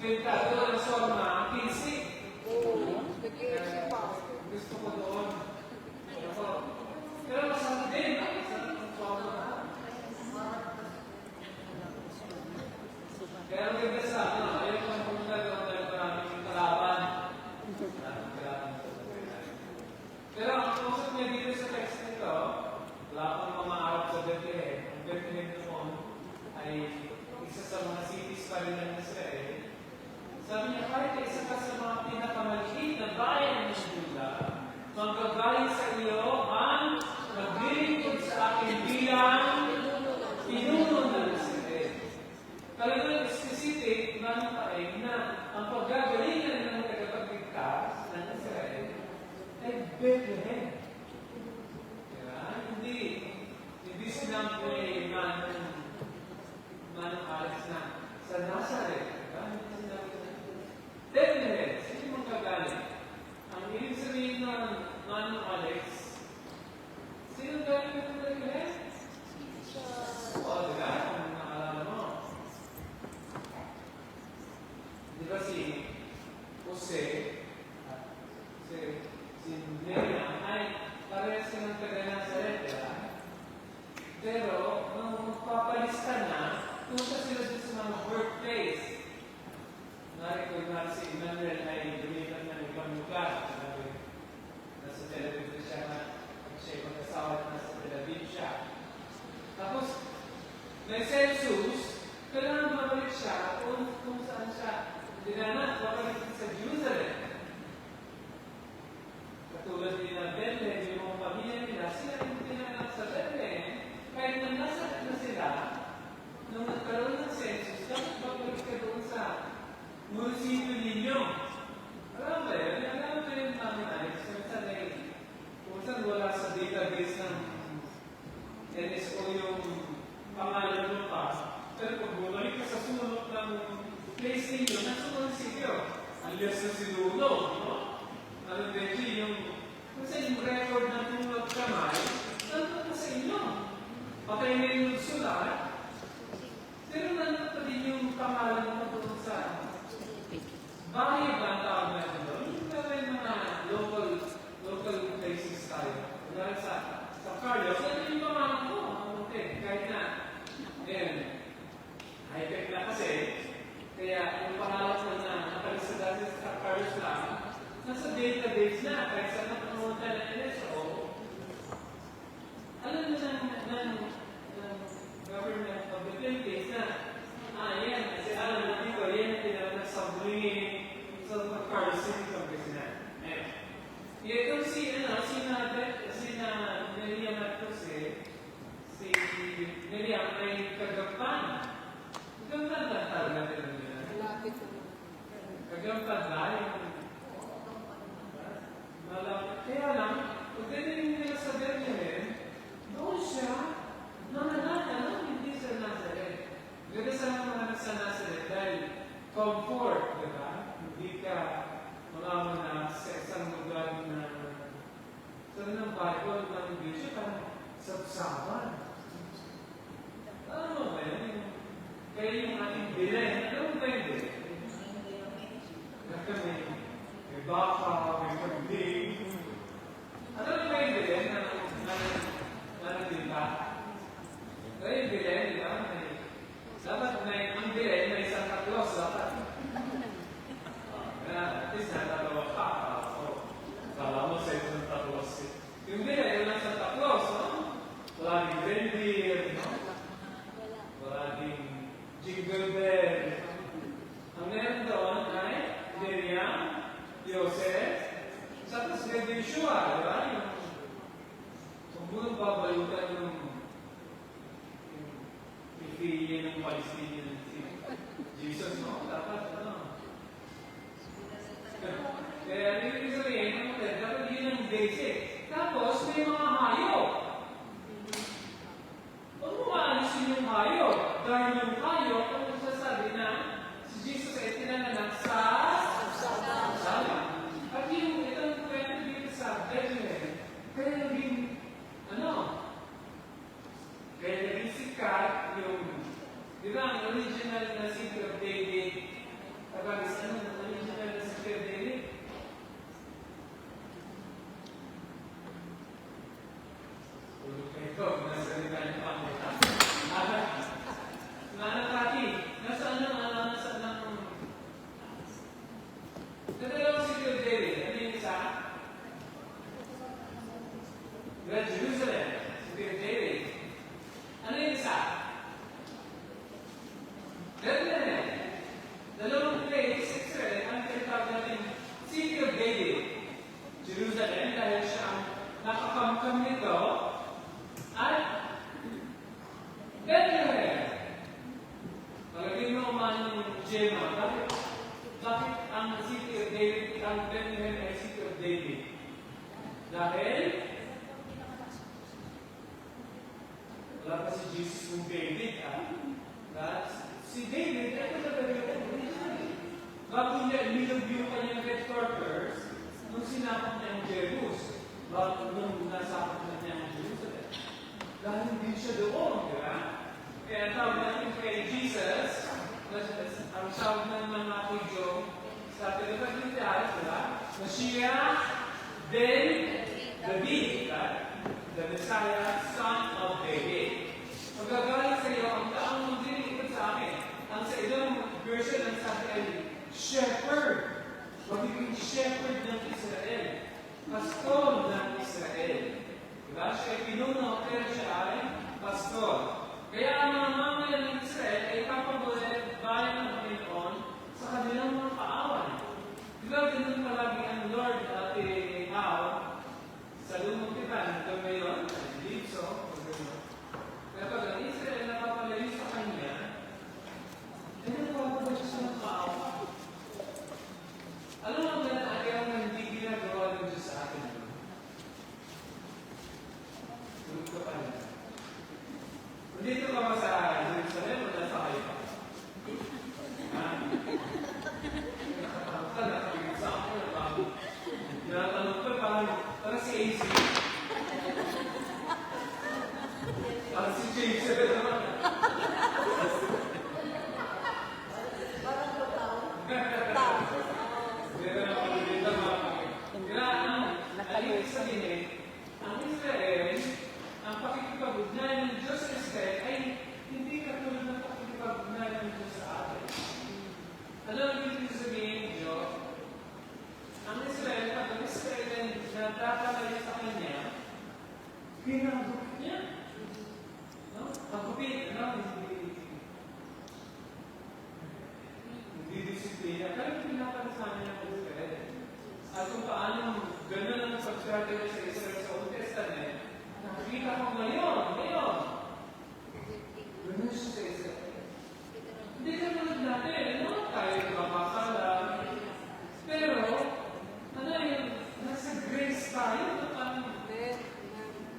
Pintado ng Sorma, 15. Nag-iisip pa. Gusto ko doon. Pero masama din. Kaya ang ganda sa ayaw ko na pumunta doon dahil maraming kalaban. Pero ang kausap niya dito sa text nito, wala pang mga Arab sa Bethlehem. Ang Bethlehem noon ay isa sa mga cities pa rin ng Israel. Sabi niya, kahit isa ka sa mga pinakamaliit na bayan ng Juda, manggagaling sa iyo ang naglilingkod sa akin bilang pinuno ng Israel. Talagang specific ng paeng na ang paggagalingan ng tagapagligtas ng Israel ay Bethlehem. Diba? Hindi sinabi manong Alex na sa Nazareth. Diba? Bethlehem, sino mong kagaling? Ang ibig sabihin ng manong Alex, sino galing ng Bethlehem? O, diba? Kung naalala mo. Di ba si Jose, si Miriam ay parehas ka ng taga-Nazaret, diba? Pero, nung magpapalista na, punta sila dito sa mga workplace. Nari si Emmanuel ay lumipat ng ibang lugar. Nasa Tel Aviv na siya na siya'y mag-asawa at nasa Tel Aviv siya. Tapos, may census, kailangan mabalik siya kung saan siya dinanat, babalik sa Jerusalem. Katulad din ng Bethlehem, yung mga pamilya nila, sila yung dinanat sa Bethlehem. Kahit na nasa na sila, nung nagkaroon ng census, dapat babalik ka doon sa munisipyo ninyo. Alam ba yun? Alam ba yun namin ay, kung saan wala sa database ng NSO yung pangalan mo pa. Pero kung bumalik ka sa sumunod ng place ninyo, nasa munisipyo. Alias na sinuno, no? Alam ba yung kung saan yung record ng tulad kamay, nandun na sa inyo. Patay na yung sulat, pero nandun pa din yung pangalan mo doon sa bahay ba ang tawag natin doon? Yung gawin mga local places tayo. Dahil sa Carlos, ano yung pangalan ko? Okay, kahit na, ngayon, high-tech na kasi, kaya yung pangalan ko na nakalisa dati sa Carlos lang, nasa database na, kahit saan na pumunta na NSO, alam mo ng government of the Philippines na, yan, kasi alam na dito, yan ang tinatag sa bullying sa Carlos City Pangasinan. Ito si Miriam at Jose, si Miriam ay Kagapan. Kagapan na talaga nila. Kagapan na yung malapit. Kaya lang, kung tinitingin nila sa Bethlehem, doon siya, hindi sa Nazareth. Ganda sa mga sa Nazareth dahil comfort, di ba? Hindi ka malaman na sa isang lugar na sa ng Bible, ng English, parang sabsaban. Alam mo ba yan? Kaya yung ating bilen, alam mo ba yung bilen? May baka, may pagdig. Alam mo ba yung bilen na nagdita? Kaya yung bilen, di ba? Dapat ang bilen, may Santa Claus, dapat. At least natatawa ka. Kala mo sa isang Santa Claus. Yung bilen, yung Santa Claus, no? Wala ding reindeer, no? Wala ding jingle bell. Ang meron doon ay Miriam, Joseph, sa tapos Yeshua, di ba? Kung bunong babalutan yung ipiyin ng Palestinian si Jesus, no? Dapat, ano? Kaya ibig sabihin, dapat yun ang basic. Tapos, may mga hayop. Huwag mo maalisin yung hayop. Dahil yung hayop, ang nagsasabi na si Jesus ay tinanganak sa Sala. At yung itong kwento dito sa Bethlehem, kaya naging, kaya naging sikat yung, di ba, ang original na City of David, kapag Wala pa si Jesus kung David, si David, ito talaga yun. Bago niya inilog yung kanyang headquarters, nung sinapot niya ang Jerusalem, bago nung nasapot na niya ang Jerusalem. Dahil hindi siya doon, di ba? Kaya tawag natin kay Jesus, ang tawag ng mga Hudyo, sa Pilipaglintas, di ba? Mashiach ben David, the Messiah, son of David. Magagaling sa iyo, ang taong magdilingkod sa akin. Ang sa ilang version ng sabi ay shepherd. Magiging shepherd ng Israel. Pastor ng Israel. Diba? Siya ay pinuno, pero siya ay pastor. Kaya ang mga mamayan ng Israel ay papabulit bayan ng Panginoon sa kanilang mga kaaway. Diba, ganun palagi ang Lord at sa lumang tipan, hanggang ngayon, so, pero pag ang Israel napapalayo sa kanya, ay napapagod siya sa mga kaawa. Alam mo ba na ayaw na hindi ginagawa ng Diyos sa atin? Tulog ka pa niya. Nandito ka ba sa Jerusalem o nasa kayo pa? Nakatanong ka, nakapagod sa ako, tinatanong ka, parang si AC. Parang si James, naman. Parang totoo. Ang ibig sabihin, ang Israel, ang pakikipag-ugnayan ng Diyos sa Israel ay hindi katulad ng pakikipag-ugnayan ng Diyos sa atin. Ano ang ibig sabihin, Diyos? Ang Israel, pag ang Israel na nagtatalayo sa kanya, ginagawa niya. No? Pagkupit, hindi disiplina. Pero pinapansahan niya ng Israel. At kung paano gano'n ang pag-struggle niya sa Israel sa Old Testament, nakikita ko ngayon. Gano'n siya sa Israel. Hindi ka tulad natin, tayo nagpapakala. Pero, nasa grace tayo.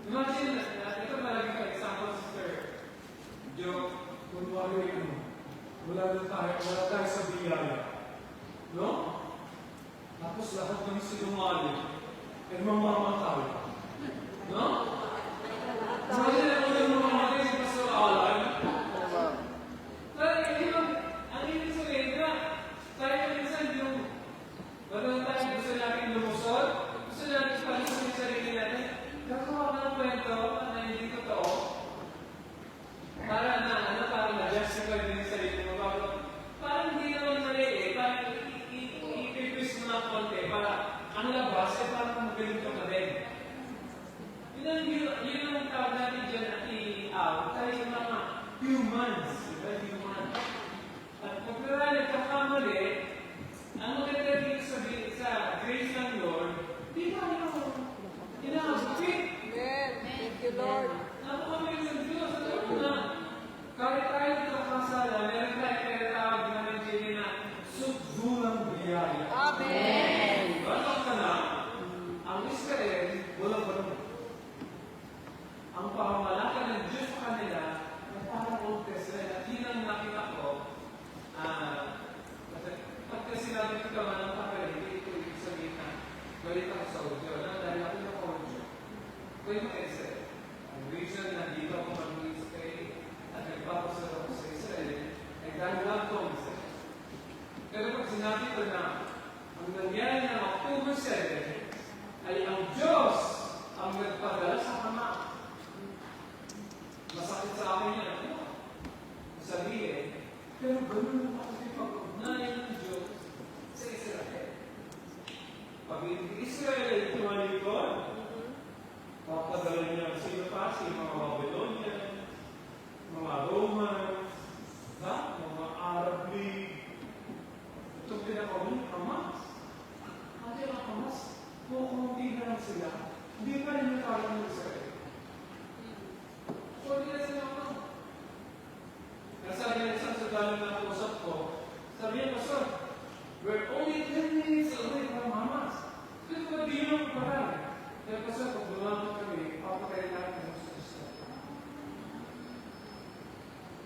Imagine, ito malaging ka example, Sister Joe, kunwari wala tayo sa biyaya. No? Tapos lahat ng sinungaling, ay mamamatay. No? Imagine ako yung mamamatay si Pastor Alan. Ang ibig sabihin na, tayo minsan yung wala tayo gusto natin lumusod, gusto natin palisin yung sarili natin, gagawa ka ng kwento na hindi totoo, para na-justify din yung sarili mo. Parang hindi naman mali parang i-twist mo na konti, para ang labas ay parang magaling ka pa rin. Yun ang tawag natin dyan at tayo yung mga humans, diba? Human. At pag nagkakamali, ang maganda dito sa grace ng Lord, di tayo inaabot. Thank you, Lord. Napakamayin ng Diyos. Alam mo na, kahit tayo nakakasala, meron tayo tinatawag namin din na suddulang biyaya. Amen. Balang ka na, ang Israel, walang balong. Ang pamamalakad ng Diyos sa kanila, ay parang Old Testament. At yun ang nakita ko, pagka sinabi ko naman ng papel, hindi ito ibig sabihin na galit ako sa Udyo. Dahil ako na Udyo. Ito yung Israel. Ang reason na dito ako mag-stay at nagpapasal ako sa Israel ay dahil lang ko ang Israel. Pero pag sinabi ko na ang nangyari ng October 7 ay ang Diyos ang nagpadala sa Hama.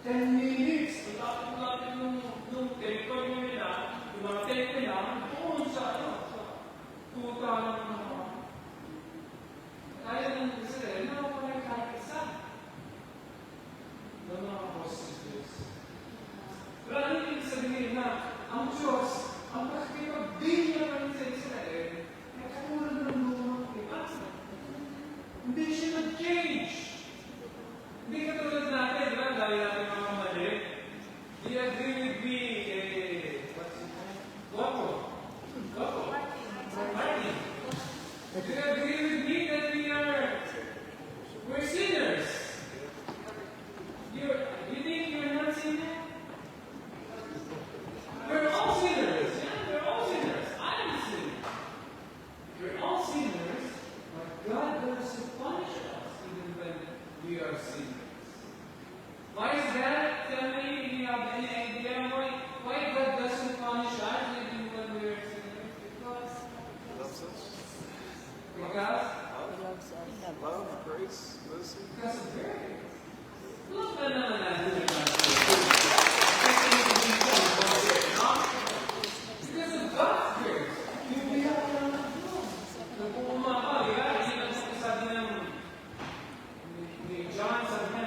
10 minutes. Ang lapit nung telephone nila, yung mga telephone nila, doon sa tuta ng mga kaya ng Israel, na ako na kahit isa ng mga hostages. Pero ano yung sabihin na ang Diyos, ang pakikipag-deal na rin sa Israel, ay katulad ng mga iba. Hindi siya nag-change. Hindi katulad natin, di ba? Dahil natin mga mali. Do you agree with me? What's his name? Guapo. Martin. Do you agree with me that we're sinners? You think you're not sinners? We're all sinners. Yeah, we're all sinners. I am a sinner. We're all sinners, but God doesn't punish us even when we are sinners. Why is that? Tell me if you have any idea why God doesn't punish us even when we are sinners. Because Love, grace, mercy. because of grace. Look at naman natin yung because of God's grace. Yung biyaya lang ng Diyos. Nagpupuma ka, di ba? Hindi na sabi ni John sabi na,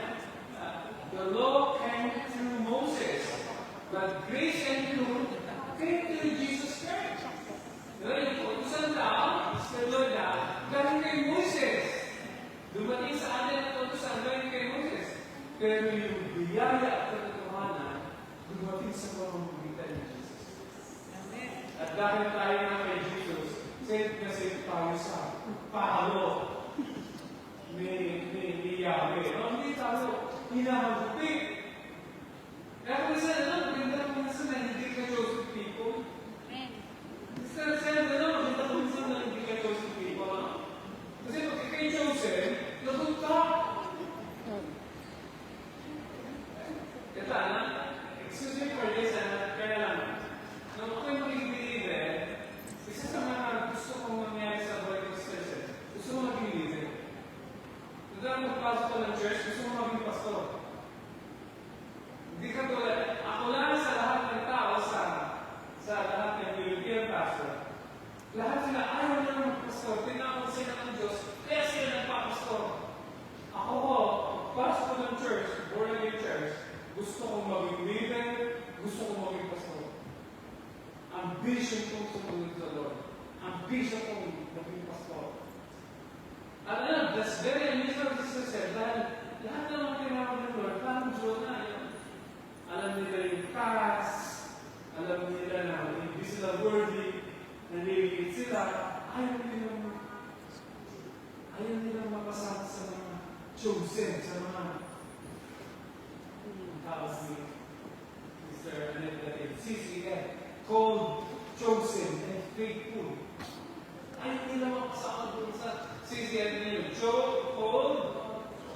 the law came through Moses, but grace and truth came through Jesus Christ. Diba? Yung utusan daw, sa Lord daw, galing kay Moses. Dumating sa atin at utusan galing kay Moses. Pero yung biyaya at katotohanan, dumating sa pamamagitan ni Jesus. At dahil tayo na kay Jesus, safe na safe tayo sa palo ni Yahweh. No, hindi tayo hinahagupit. Kaya kung isa na maganda kung isa na hindi ka chosen people. Isa na maganda kung isa na hindi ka chosen people. No? Kasi pag ikay chosen, lagot ka. Ito na, excuse me for this, kaya lang, nung ako'y maging believer, isa sa mga gusto kong mangyari sa buhay ko sa Church, gusto mo maging leader. Kung magpasok ko ng church, gusto mo maging pastor. Hindi ka tulad, ako lang sa lahat ng tao, sa lahat ng European pastor. Lahat sila ayaw na magpastor, tinawag sila ng Diyos, kaya sila nagpapastor. Ako ho, pasok ko ng church, born again church, gusto kong maging leader, gusto kong maging pastor. Ambition kong sumunod sa Lord. Ambition kong maging pastor. At alam, that's very unusual to say, dahil lahat ng mga tinawag ng Lord, parang Jonah, yun. Alam nila yung task, alam nila na hindi sila worthy, naliliit sila, ayaw nilang mapasama sa mga chosen, sa mga tawag ni Mr. Annette CCN, called, chosen, and faithful. Ayaw nila mapasama doon sa CCN nila, called,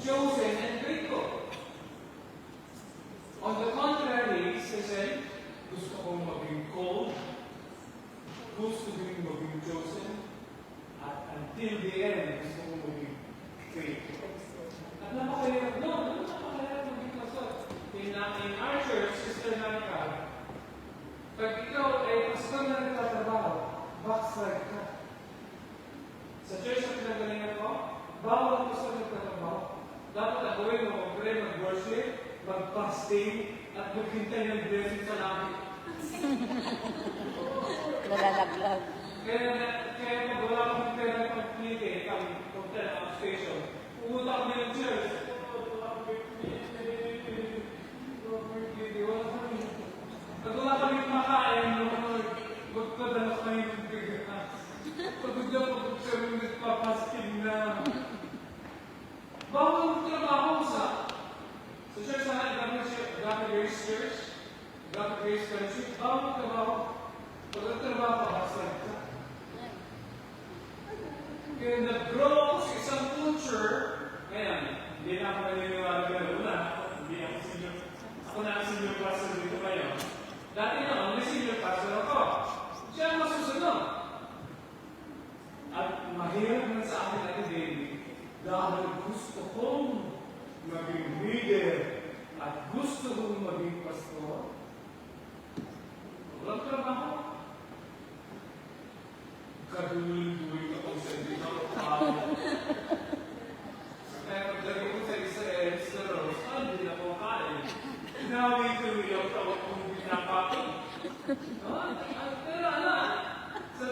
chosen, and faithful. On the contrary, he said, gusto kong maging called, gusto kong maging chosen, at until the end, gusto kong maging faithful. At napakahirap doon, napakahirap maging pastor. In our church, Sister Nanika, pag ikaw ay pastor na nagtatrabaho, backslide ka. Sa church na pinagalingan ko, bawal ang pastor na nagtatrabaho. Dapat ang gawin mo, mag-pray, mag-worship, mag-fasting, at maghintay ng blessing sa langit. Nalalaglag. Kaya pag wala akong pera pag-plite, pag station, pumunta kami ng church. Pag wala kami kumakain, magpadalas kami ng bigas. Pag bigla kami nagpapasting na. Bawal trabaho sa church na Godly Grace Church, Godly Grace Fellowship, bawal trabaho. Pag nagtrabaho ka, backslide ka. Kaya nag-grow sa isang culture, ngayon, hindi na ako naniniwala gano'n na, hindi ako senior, ako na ang senior pastor dito ngayon. Dati naman, may senior pastor ako. Siya ang masusunod. At mahirap man sa akin ako, David, dahil gusto kong maging leader at gusto kong maging pastor, walang trabaho. Kadulul-dul ako sa hindi na ako. Kaya pagdating ko sa Israel, sa Rose, hindi na ako kain. Sinabi ko yung tawag kong pinapaki. Pero sa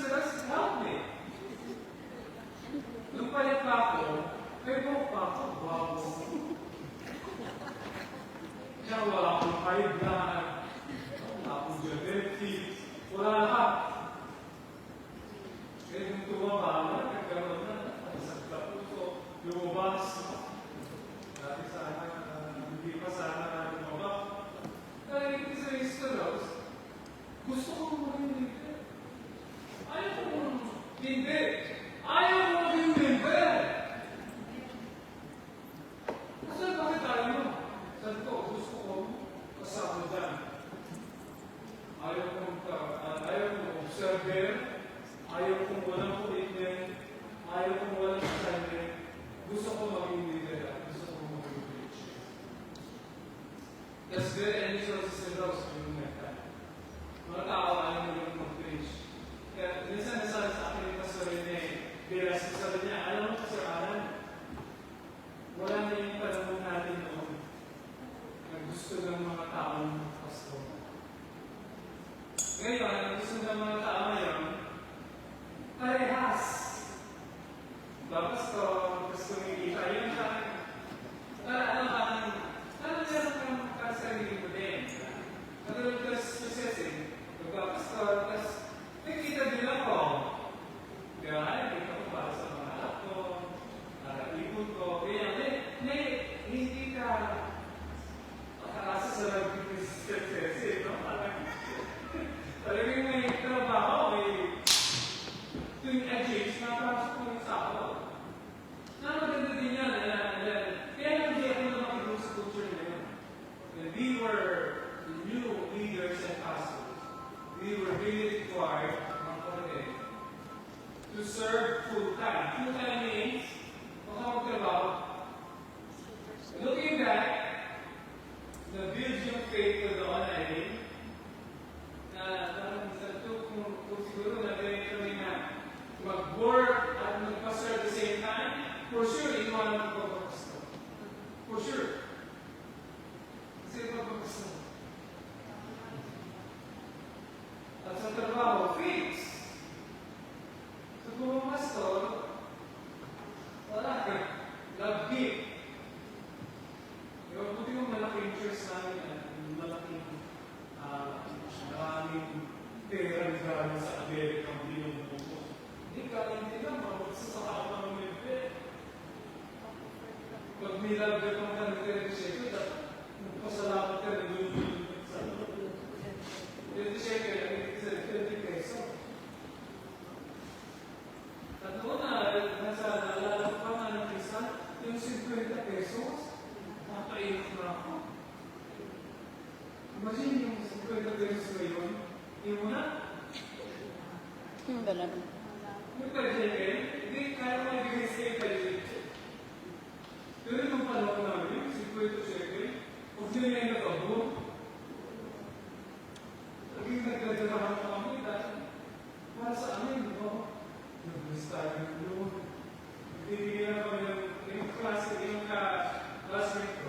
Rose, help me. Nung palit pa ako, may buhok pa ako, bago. Kaya wala akong high blood, wala akong diabetes, wala lahat. Kaya nung tumaba, nagkaroon na, sa puso, lumabas. Dati sana, hindi pa sana lumabas. Kaya hindi sa Israel, gusto ko maging leader. Ayaw ko hindi. Ayaw ko maging leader. Kasi bakit tayo? Sabi ko, gusto ko kasama dyan. Ayaw kong observer. Ayaw kong walang commitment. Ayaw kong walang assignment. Gusto ko maging leader at gusto ko maging preacher. That's good and it's also sila sa mga mga tao ayaw mo lang mag-preach. Kaya minsan nasabi sa akin yung Pastor Rene, bilas ko sabi niya, alam mo Pastor Alan, wala na yung panahon natin noon na gusto ng mga taong pastor. Ngayon, ang gusto ng mga tao ngayon, parehas. Pastor, gusto kumikita. Yun siya, meron kang sarili mo din. Katulad ka successing, magpapastor, tapos nakikita din ako. Kaya nakikita ko para sa mga anak ko, para ipon ko. Kaya hindi ka makarasa sa successing, no? Talagang may trabaho, tuwing edges, napasok ko yung sako. Maganda din yan. Kaya hindi ako na makikita sa culture na yun. When we were new leaders and pastors, we were really required to serve full-time. Full-time means, magtrabaho. Looking back, na-build yung faith ko doon, I think, na kung siguro na-train kami na mag-work at mag-pastor at the same time, for sure, iwanan ko mag-pastor. For sure. Kasi mag-pastor. At sa trabaho, fix. So kung mag-pastor, wala ka. Love gift. Yung buti yung malaking church namin at malaking maraming pera galing sa Amerika ang binubuko. Hindi galing nila, magsasaka ako ng milpe. Pag nilagay kang kanil 30 shekel, magpasalamat ka na dun sa 30 shekel, ang isa 20 peso. At noon naalala ko pa nga ng isa, yung 50 pesos, nakakainit na ako. Imagine yung 50 pesos ngayon, hindi mo na. Yung per-shekel, hindi kaya mo ibigay sa per-shekel. Pero nung panahon namin, 50 shekel, huwag nyo na yung nakabo. Naging nagdadarahan kami dahil para sa amin, di ba? Nag-list tayo ng loan. Bibigyan na kami ng yung classmate ko.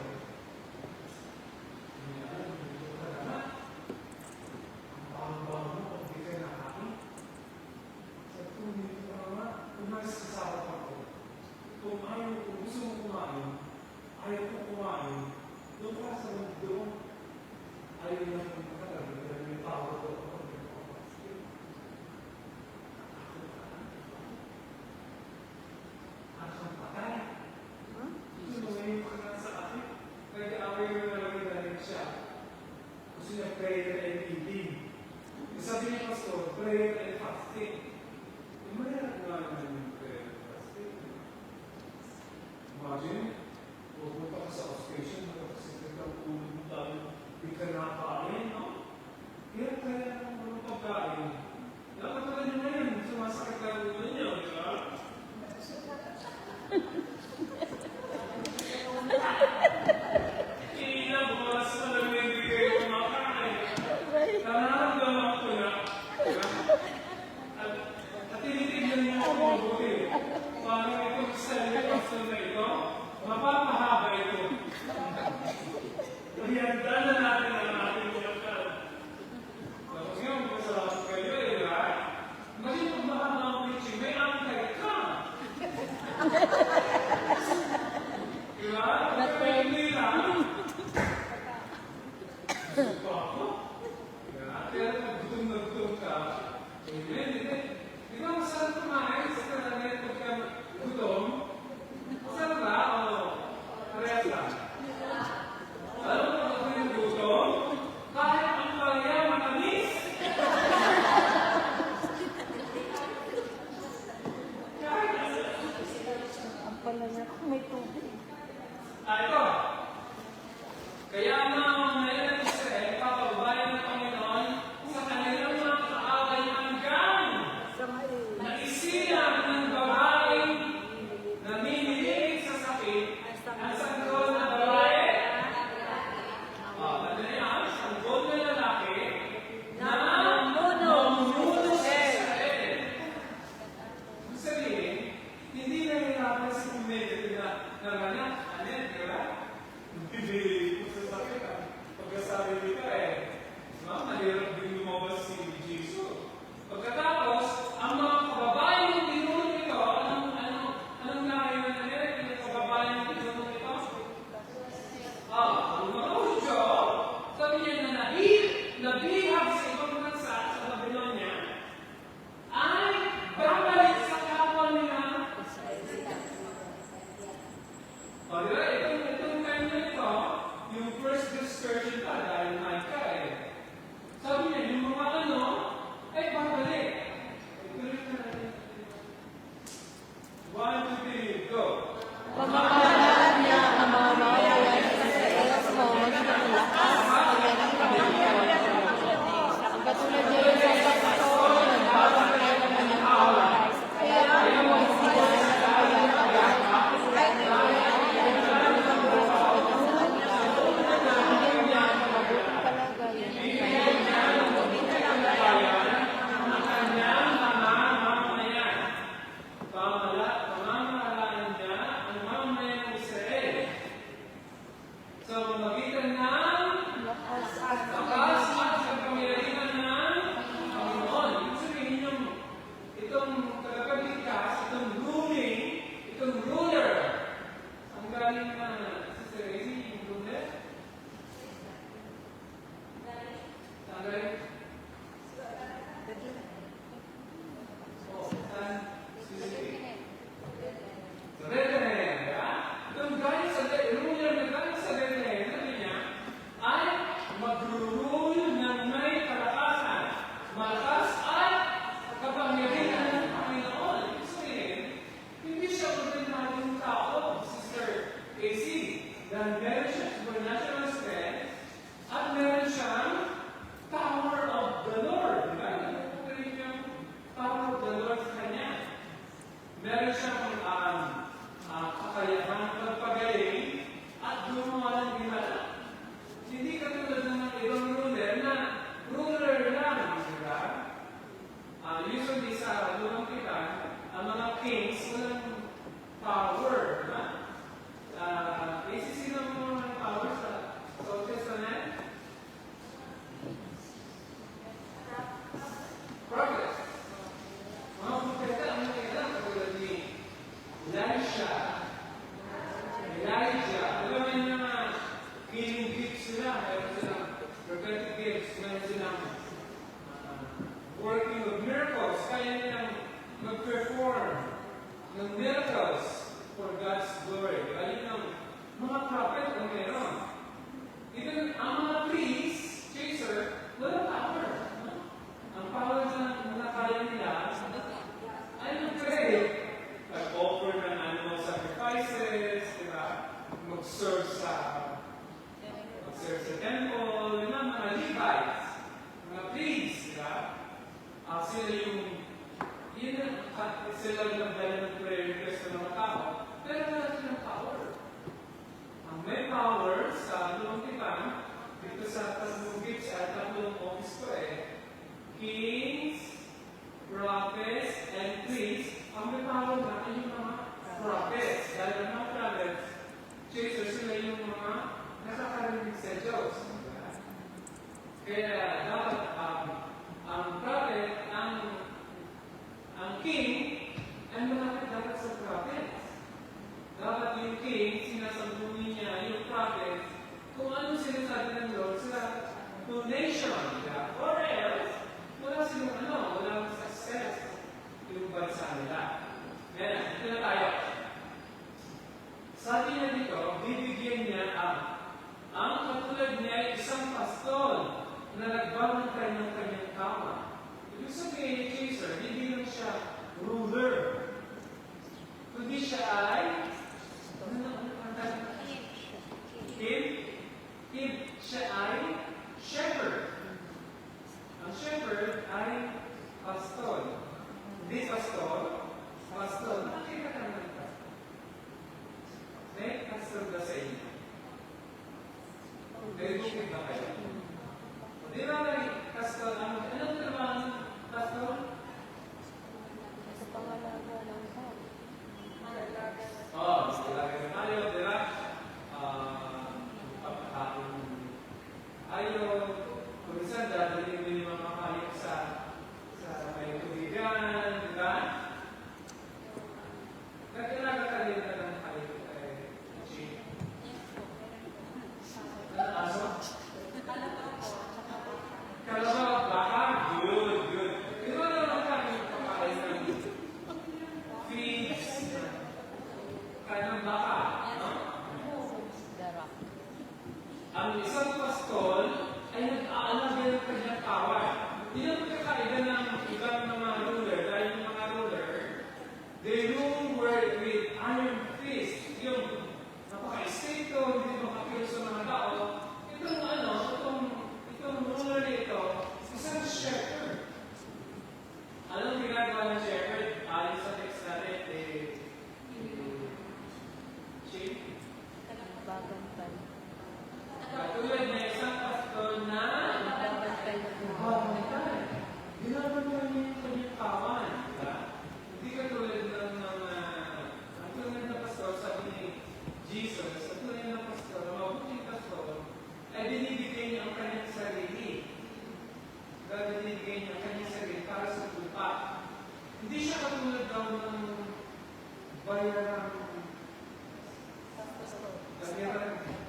Kung ayaw ko, gusto mo kumain, ayaw ko kumain, doon ka sa mundo, ayaw na kung makalabi, dahil may power ko. At ang patay. Gusto mo ngayon ka na sa akin, nag-away mo na lang dahil siya. Gusto niya prayer and eating. Sabi niya, Pastor, prayer and fasting. Mayroon nga naman yung prayer and fasting. Imagine, pupunta ka sa outstation, nakasikat ang ulo mo tayo, di ka nakain, no? Diba? Pero hindi lang. Gusto ako. Diba? Kaya pag gutom ka, di ba masarap kumain sa kanalit pagka gutom? Masarap ba? O parehas lang? Alam mo pag ako yung gutom, kahit ang palaya matamis. Ang pala niya kung may tubig. Ito. Kaya mga ngayon ng Israel, papababayan ng Panginoon sa kanilang mga kaaway hanggang na isilang ng babaeng namimilig sa sakit ang sanggol na babae. Ano yan? Sanggol na lalaki na mamuno sa Israel. Ibig sabihin, hindi nahihirapan si Pumede na nanganak. Ano yan, di ba? Hindi sa sakit ah. Pagkasabi nito mahirap din lumabas si Jesus. Pagkatapos, ang mga kababayan ng tinulong ito, anong lahi na nangyari? Yung kababayan ng tinulong ito? Ang mga Hudyo, sabi niya na nabihag sa ibang bansa sa Babylonia, ay babalik sa kapwa nila. Diba? Itong time na ito, yung first discussion pa dahil Micah sabi niya, yung mga ay babalik. Ituloy na natin. 1, 2, 3, go! Pagmamahalaan niya ang mga mawawalan sa Israel sa pamamagitan ng lakas sa kanyang Panginoon. Ang katulad niya rin sa pagkakataon, nagbabakay ng kanyang awa. Kaya naman sila na kapayapa dahil ang sila na bigyan niya ng mabuting kalagayan. Pamamahalaan niya ang mamamayan ng Israel. Sa pamamagitan ng lakas at kapangyarihan ng Panginoon. Ibig sabihin yung itong tagapagligtas, itong ruler. Ang galing na Sister Razy, yung ruler. Ang galing. Sa Bethlehem, diba? Itong galing sa ruler na galing sa Bethlehem, sabi niya, ay mag-rule ng may kalakasan, malakas at kapangyarihan ng Panginoon. Ibig sabihin, hindi siya ordinaryong tao, Sister AC, dahil meron siya supernatural strength at meron siyang power of the Lord. Diba? Ito yung power of the Lord sa kanya. Meron siyang kakayahan magpagaling at gumawa ng himala. Hindi katulad ng ibang ruler na ruler lang, di ba? Usually sa lumang tipan, ang mga kings walang power, di ba? Sino mo ng power sa Old Testament? Prophet. Mga propeta, ang nakita, katulad ni Elijah. Alam mo yung mga healing gifts sila, meron silang prophetic gifts, meron silang working of miracles, kaya nilang mag-perform ng miracles for God's glory. Kaya ng mga prophet ang meron. Even ang mga priests, chaser, wala power. Ang power na kaya nila ay mag-pray. Mag-offer ng animal sacrifices, diba? Mag-serve sa temple, yung mga Levites, mga priests, diba? Sila sila nagdala ng prayer request ng mga tao, pero wala silang power. Ang may power sa lumang tipan, dito sa tatlong gifts at tatlong office ko kings, prophets, and priests, ang may power na ay yung mga prophets. Dahil ang mga prophets, chasers, sila yung mga nakakarinig sa Diyos. Kaya dapat ang prophet, ang king, ay malapit dapat sa prophets. Dapat yung king, sinasabi donation. Or else, wala silang walang success yung bansa nila. Ngayon, dito na tayo. Sabi na dito, bibigyan niya ang katulad niya ay isang pastol na nagbaw ng kanyang kama. Ibig sabihin ni Chaser, hindi lang siya ruler. Kundi siya ay Kid, siya ay shepherd. Ang shepherd ay pastol. Hindi pastol. Nakakita ka naman ito. May pastol ba sa inyo? Nagugit ba kayo? Di ba may pastol? Anong trabaho ng pastol? Ilaga ng ayaw, di ba? Ayaw, kung minsan dadalhin mo yung mga hayop sa may tubigan, di ba? Nag-ilaga ka rin na ng hayop sheep. Ano aso? Kalabaw, baka? Good. Di ba naman kami pakain ng feeds? Kanang baka, no? Ang isang pastol ay nag-aalala ng kanyang kawan. Hindi na magkakaida ng ibang mga ruler. Dahil yung mga ruler, they rule with iron fist. Yung napaka-stricto, hindi makapil sa mga tao. Itong ruler na ito, isang shepherd. Anong ginagawa ng shepherd? Ayon sa text natin, sheep. Katulad na isang pastol na ginagawa niya yung kanyang kawan. Hindi katulad ng ang tunay na pastol, sabi ni Jesus, ang tunay na pastol, ang mabuting pastol, ay binibigay niya ang kanyang sarili. Binibigay niya ang kanyang sarili para sa lupa. Hindi siya katulad daw ng bayarang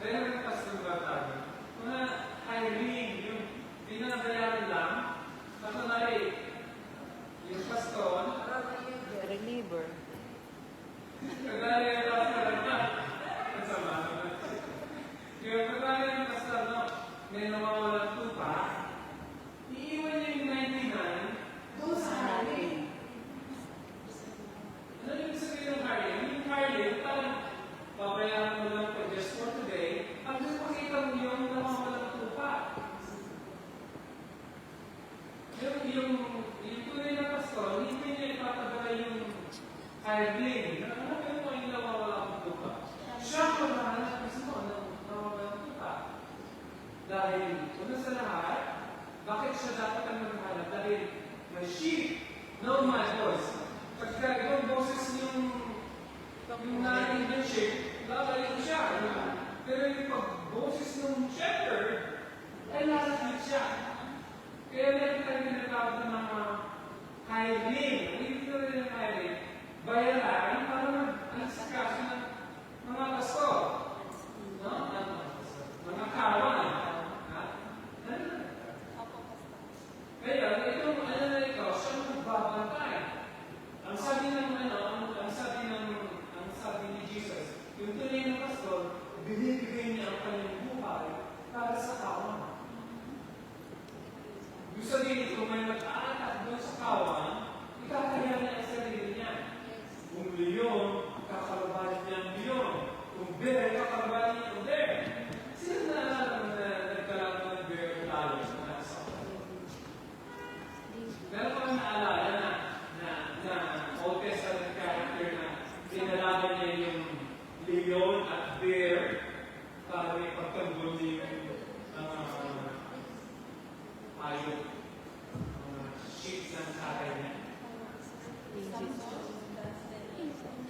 Bayaran ng pastol ba tayo? Mga hiring, yung pinabayaran lang, katunari, yung pastol, Reliever. kagaya ng pastol na, ang sama naman. Yung kagaya ng pastol, may nawawalang tupa, iiwan niya yung 99 doon sa hiring. Ano yung sabihin ng hiring? Yung hiring, parang papayaran mo lang for just for today, at makita mo yung namawalang tupa. Yung tunay na pastol, hindi niya ipapagala yung hiring. Ano kayo mo yung nawawalang tupa? Siya ang mahanap mismo ng nawawalang tupa. Dahil, una sa lahat, bakit siya dapat ang maghanap? Dahil may sheep, no my voice. Pagka ibang boses yung narinig ng sheep, lalayo siya. Pero yung pag-boses ng shepherd, ay lalakit siya. Kaya meron tayo tinatawag ng mga hiring. Hindi ko rin ng hiring. Bayaran para mag-alasikaso ng mga pastor. No? Mga kawan. Kaya itong na ito, siya magbabantay. Ang sabi ni Jesus, yung tunay na pastor, binibigay niya ang kanyang buhay para sa kawan. Yung sabihin, kung may mag-aatak doon sa kawan, ikakaya niya ang sarili niya. Kung leon, kakalabanin niya ang leon. Kung bear, kakalabanin niya ang bear. Sino na alam na nagkalaban ng bear talo sa nasa? Meron kami naalala na Old Testament character na pinalaban niya yung leon at bear para may pagtanggol niya yung ayok, sheep ng tatay niya.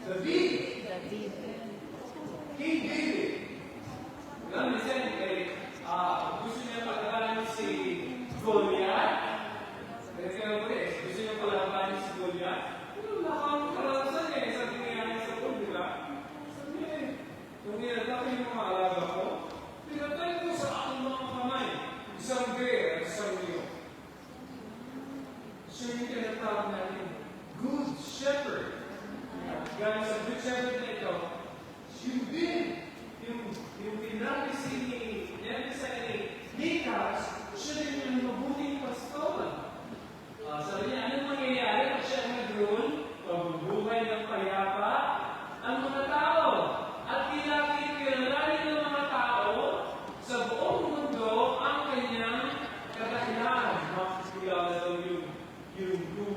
David! King David! Alam niya gusto niya pagkakalan si Goliath. Gusto niya pagkakalan si Goliath. Nakakarasan niya, sabi niya sa pool, di ba? Sabi niya, kung nilalaki yung mga alaga ko, pinatay ko sa aking mga kamay. Isang bear, isang leon. Siya yung tinatawag natin, Good Shepherd. Galing sa Good Shepherd na ito, yun din, yung pinakisi ni Likas, siya din yung mabuting pastor. Sabi niya, anong mangyayari pag siya nag-rule? Pagbubuhay ng payapa ang mga tao. At kilalanin ng mga tao sa buong mundo ang kanyang kadahilan. Makikilala daw yung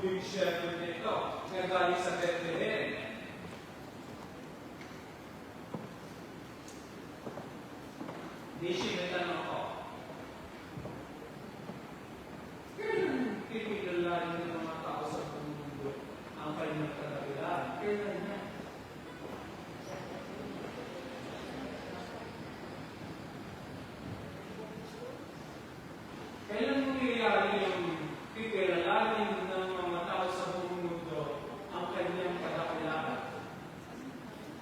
good shepherd nito na galing sa Bethlehem. Nishi, may tanong ko. Kailan kikilalanin ng mga tao sa buong mundo ang kanyang kadahilan? Kailan na? Kailan mangyayari yung kikilalanin ng mga tao sa buong mundo ang kanyang kadahilan?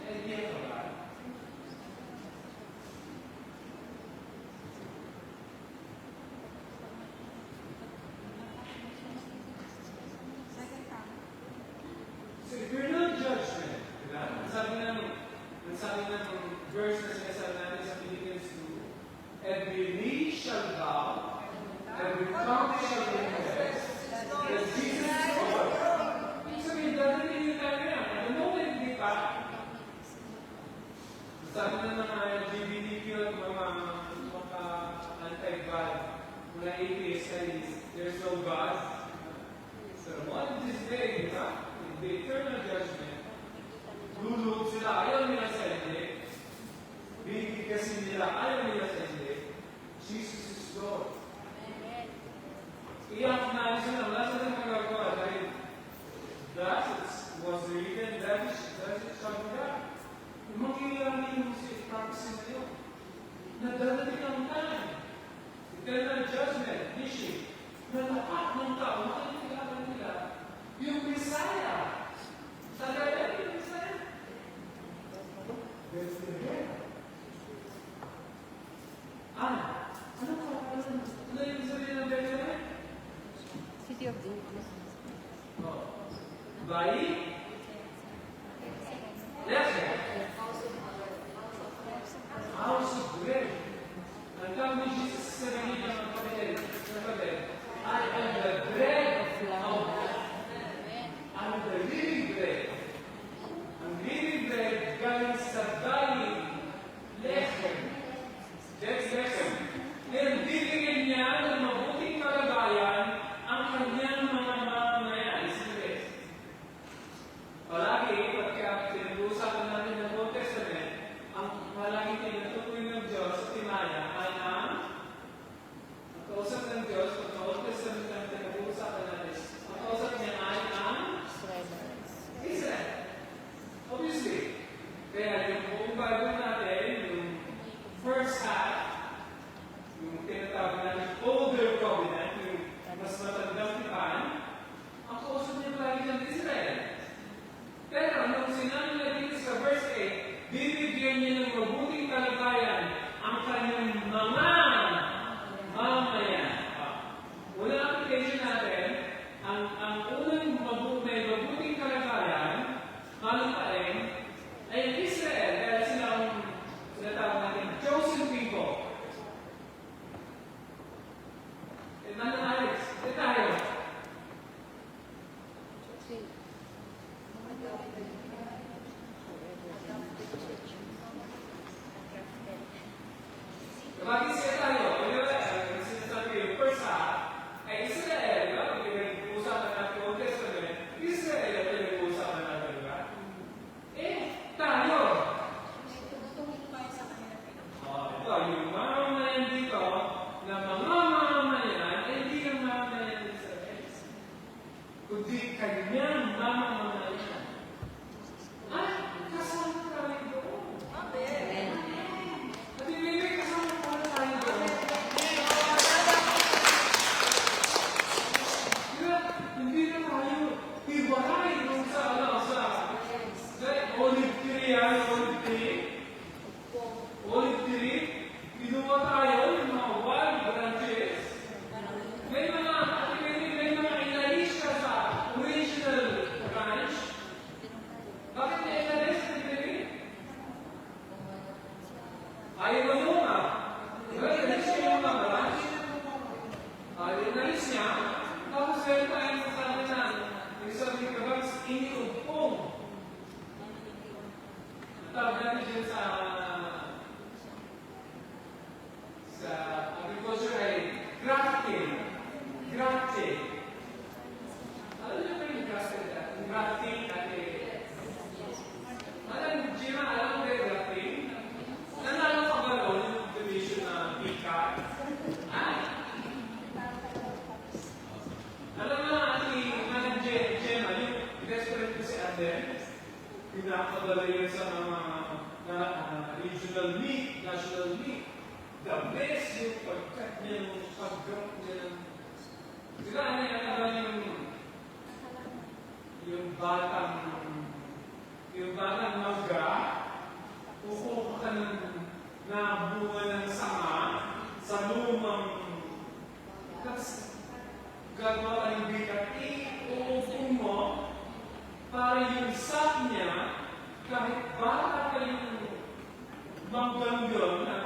Hindi ito ba? So, eternal judgment, diba? Sabi ng verse na sinasabi natin sa Philippians 2, every knee shall bow, every tongue shall confess that Jesus is Lord. Ibig sabihin, dadating yung time yan. At the moment, di pa, sabi na ng mga LGBTQ at mga anti-God, mga atheists, there's no God. So, one of these days, di ba? The eternal judgment, lulog sila, ayaw nila sa hindi. Bibigkasin nila, ayaw nila sa hindi. Jesus is Lord. Iyak na sila, wala sila magagawa dahil that was written, that is shall be done. Kung makilalanin mo si prophecy na yun, na darating ang time, eternal judgment, issue, na lahat ng tao, makikilala nila, yung Messiah. Sa darating yung Messiah. Bethlehem. Ano yung sabihin ng Bethlehem? City of Jesus. Oh. Bayi? Bethlehem. House of bread. Ang kami Jesus sa sabihin ng kapatid, I am the bread of life. I'm the living bread. Ang living bread galing sa dying lechem. That's lechem. Ngayon, bibigyan niya ng mabuting kalagayan ang kanyang mga mamamayan. Palagi, pagka pinag-uusapan natin ng Old Testament, ang palagi tinutukoy ng Diyos sa Timaya ay ang kausap ng Diyos, pag Old Testament ang pinag-uusapan natin, ang kausap niya ay ang Israel. Obviously. Kaya yung buong bago natin, yung first half, yung tinatawag natin older covenant, yung mas matandang tipan, ang kausap niya palagi ng Israel. Pero nung sinabi na dito sa verse 8, bibigyan niya ng mabuting kalagayan ang kanyang mga mamayan. Unang application natin, ang unang may mabuting kalagayan, malupain, ay ang Israel, dahil sila ang sinatawag natin, chosen people. E Manang Alex, ito tayo. Bakit siya tayo? Ang sinasabi yung first half, ay Israel, di ba? Pag pinag-uusapan natin yung Old Testament, Israel ang pinag-uusapan natin, di ba? Tayo! Ito, yung mamamayan dito, na mga mamamayan, ay hindi ang mamamayan ng Israel. Kundi kanyang mamamayan. Ay, kasama tayo doon. Amen. At ibigay kasama pala tayo doon. Hindi na tayo ibaray kung sa olive tree, olive tree, kinuha tayo yung mga wild branches, Ayaw manunga. Well, inalis niya yung mga branch. Inalis niya. Tapos meron tayong sasabi na, yung sabi ka ba, iniupong. Tawag natin dyan sa agriculture ay grafting. Grafting. Alam niyo ba yung grafting? Grafting at alam, Gina, alam mo ba yung grafting? Nanalo ka ba noon yung division na pika? Ay! Alam mo na, Manang Gemma, yung best friend ko si Aden, pinakapadala yun sa mga regional meet, national meet. The best yung pagkat niya, yung pag-grap niya. Sila, yung batang magga, kukuha ka ng bunga ng sanga sa lumang gagawa ka ng bigat, uupo mo para yung sap niya, kahit bata ka yung mangganggam na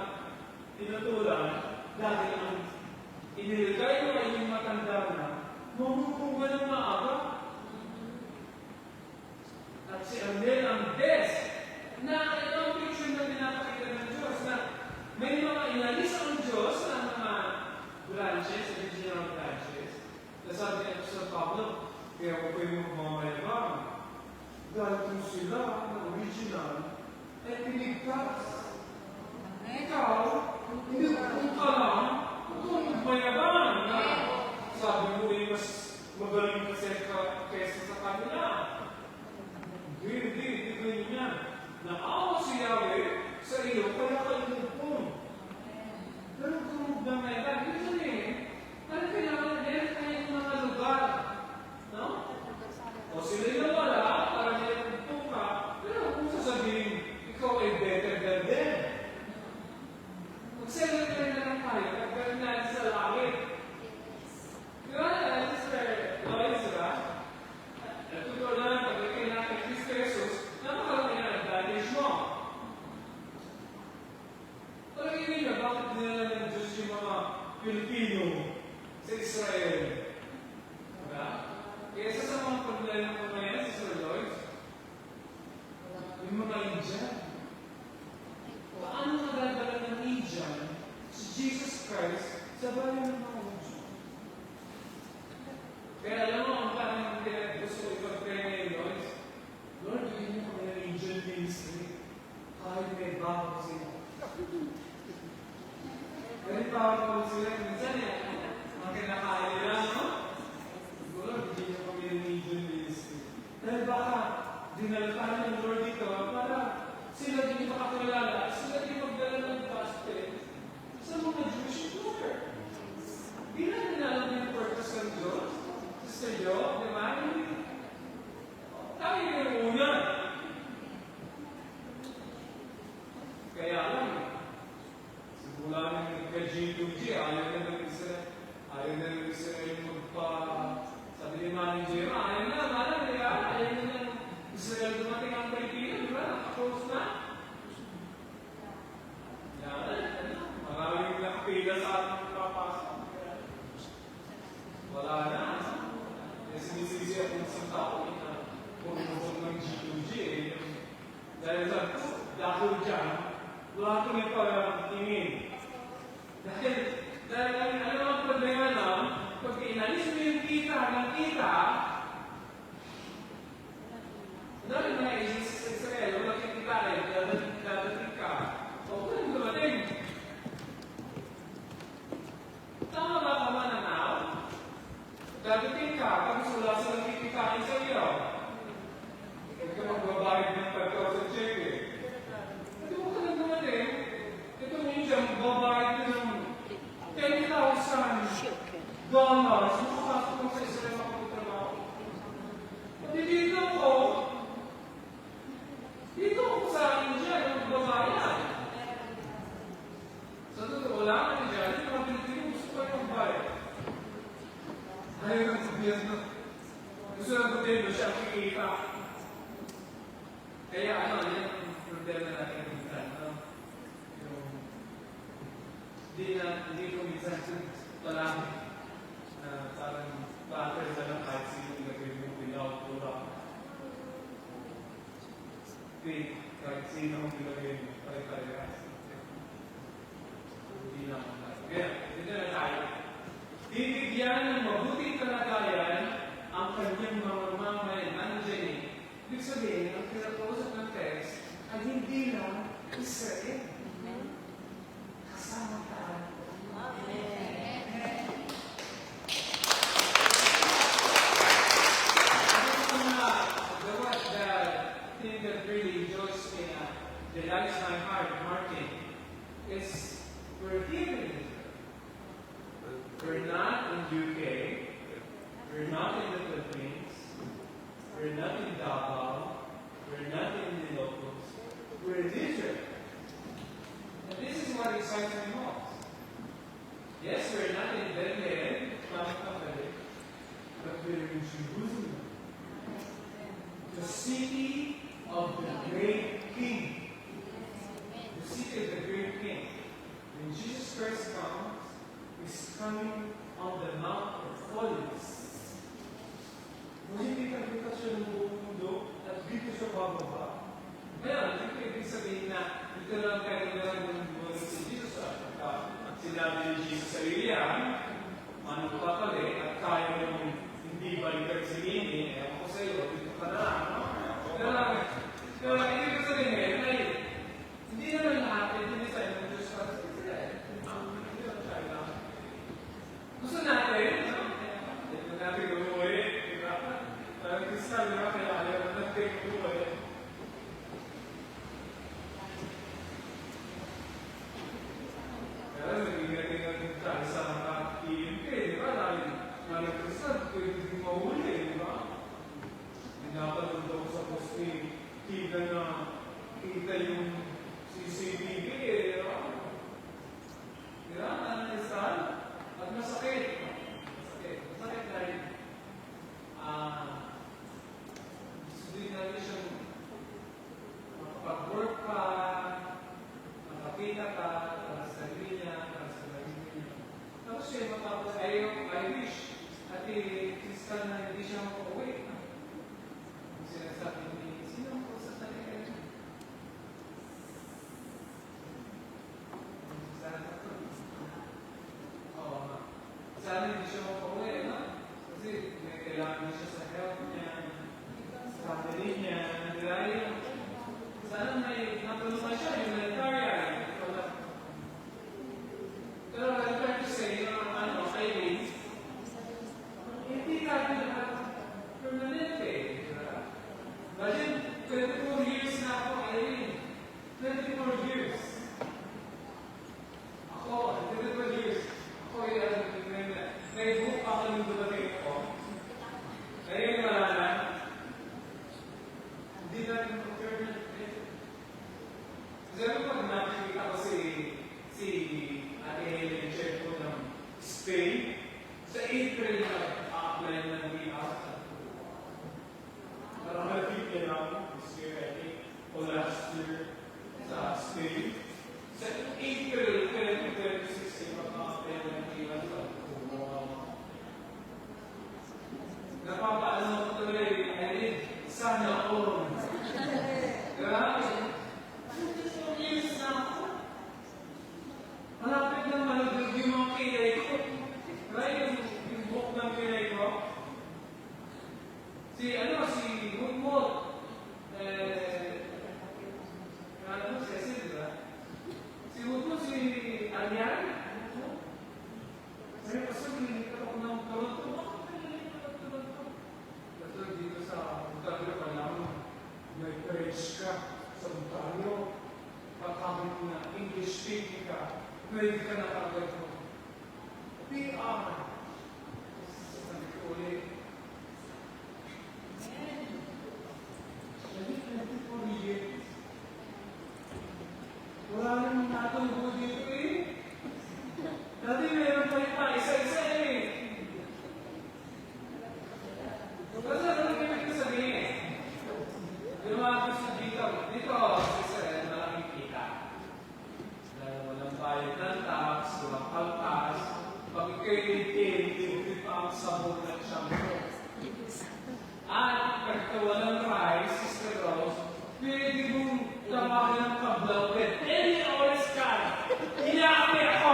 tinutulan, dahil ang inilagay mo ay yung matanda na, mamupunga ng maaga. At si Amel ang best na itong picture na pinapakita ng Diyos na may mga inalis ang Diyos na mga branches, original branches. Nasabi niya sa Pablo, kaya ako kayo magmamayabang. Dahil kung sila na original, ay pinigtas. Ikaw, hindi kung ka lang, kung magmayabang na sabi mo ay mas magaling kasi kaysa sa kanila. Hindi ganyan yan. Naawa si Yahweh sa iyo, kaya ka lumupon. Pero kung magmamayabang, hindi sabihin, ano kailangan din kayong mga lugar? No? O sila yung wala, para nila lumupon ka, pero kung sasabihin, ikaw ay better than them. Mag-celebrate na lang tayo, nagkaroon natin sa langit. Diba na, Sister Lois, diba? At totoo na, pagkakay natin Cristo Jesus, napakalaki na advantage mo. Palagay nila, bakit nila ng Diyos yung mga Pilipino sa Israel? Diba? Kaya isa sa mga problema ko ngayon, Sister Lois, yung mga Indian. Paano nadadala ng Indian si Jesus Christ sa bayan ng mga Hudyo? Kaya alam mo, ang parang gusto ko ipag-pray ngayon, Lois, Lord, bigyan niyo kami ng Indian ministry kahit may baka sila. Very powerful sila. Minsan ang kinakain nila, no? Lord, bigyan niyo kami ng Indian ministry. Dahil baka dinalatan ng Lord dito para sila din makakilala, sila din magdala ng gospel sa mga Jewish poor. Di na alam yung purpose ng Diyos. Sister Jo, di ba? Tayo yung una. Kaya lang, simula ng G2G, ayaw na ng Israel magpa, sabi ni Manny Gemma, ayaw na, malam, di ba? Ayaw na ng Israel dumating ang Pilipino, di ba? Naka-close na. Yan, maraming nakapila sa ating papasok. Wala na. Sinisisi ako ng isang tao na pumupong ng G2G. Dahil sa dahil dyan, wala ko may pag-tingin. Dahil ano ang problema na, pag inalis mo yung kita ng kita, dahil mga isip sa Israel, wala kang kita rin, dadating ka. O kung dumating, tama ba ka man ang now? Dadating ka, tapos wala silang kikikain sa iyo. Hindi ka magbabayad ng 5,000 cheque. Ito mo ka lang dumating, ito mo yung dyan, magbabayad ng $10,000. Makapasok mo sa Israel makapagtrabaho. Pati dito ko sa India, magbabayad. Sa totoo lang, ang dyan, yung mga Pilipino gusto ko yung magbayad. Ayaw ng sabihan na. Gusto lang ko siya kikita. Kaya yan ang problema natin ng hindi ko minsan parang parang battery na lang kahit sino yung gagawin mo without tulak. Kahit sino yung gagawin mo, pare-parehas. Hindi naman tayo. Kaya, dito na tayo. Bibigyan ng mabuting kalagayan ang kanyang mga mamayan. Ano dyan eh? Ibig sabihin, ang pinag-uusap ng text ay hindi lang Israel. Kasama tayo. The thing that really joys me, delights my heart, Martin, is we're here in Israel. We're not in UK. We're not in the Philippines. We're not in Davao. We're not in the locals. We're in Israel. And this is what excites me most. Yes, we're not in Bethlehem, but we're in Jerusalem. The city of the great King. The city of the great King. When Jesus Christ comes, He's coming on the Mount of Olives. Hindi ka siya ng buong mundo at dito siya bababa. Kaya, hindi ko ibig sabihin na dito lang kayo ng buwan si Jesus at sinabi ni Jesus sa Ilian, ano pa pala at kaya mo hindi balikan si Lini, ewan ko sa iyo, dito ka na lang, no? Kaya, ibig ko sabihin ay hindi naman lahat, hindi sa inyo, Diyos para sa Israel. Hindi naman tayo lang. Gusto natin, no? Ito natin gumuwi, diba? Parang kristal, diba? Kaya ayaw natin gumuwi. Kaya naging tayo sa mga EMP, di ba? Dahil kristal, pwede din mahuli, di ba? Pinapanood ako sa post-game, kita yung CCTV, di ba? Di ba? Ang kristal? At masakit. Masakit dahil gusto din natin siyang makapag-work pa, makapita ka, para sa sarili niya, para sa sarili niya. Tapos siya matapos, I wish, at kristal na hindi siya makauwi. Ang sinasabi ni, sino ko sa sarili niya? Sana hindi siya makauwi, no? Kasi may kailangan siya sa health niya, sa family niya, dahil sana may natulungan siya, humanitarian. Pero I'm trying to say, Eileen, hindi natin lahat permanente. Imagine, 24 years na ako, Eileen. 24 years. Ako, 24 years. Ako, may book ako nung dumating ako. Ngayon wala na. Hindi natin mag-permanent. Kasi ano pag nakikita ko si Ate Helen Chef ko ng Spain, sa April na-apply ng VR. Parang nag-fit yan ako this year, I think, o last year sa Spain. Sa April 2026, mag-apply ng VR sa napapaano ko tuloy, sana all. Grabe. 24 years na ako. Malapit na malagdag yung mga kilay ko. Right? Yung book ng kilay ko. Si Woodmore. Cecil, diba? Si Woodmore, si Alian. Sabi ko, hindi ka ako ng Toronto. Dito sa Ontario pa lang, may courage ka sa Ontario, pagkamit mo na English speaking ka, pwede ka na kagad mo. PR. Sabi ko ulit. 24 years. Wala namang natulog dito eh. Dati meron pa isa-isa eh. Kasi ano yung sabihin? Ginawa ko sa dito sa Israel, malaking kita. Walang bayad ng tax, kaltas, pag ikay libre pa ang sabon ng shampoo. At pagka walang rice, Sister Rose, pwede mong tamakin ng kablaw with any orange can. Inaapi ako!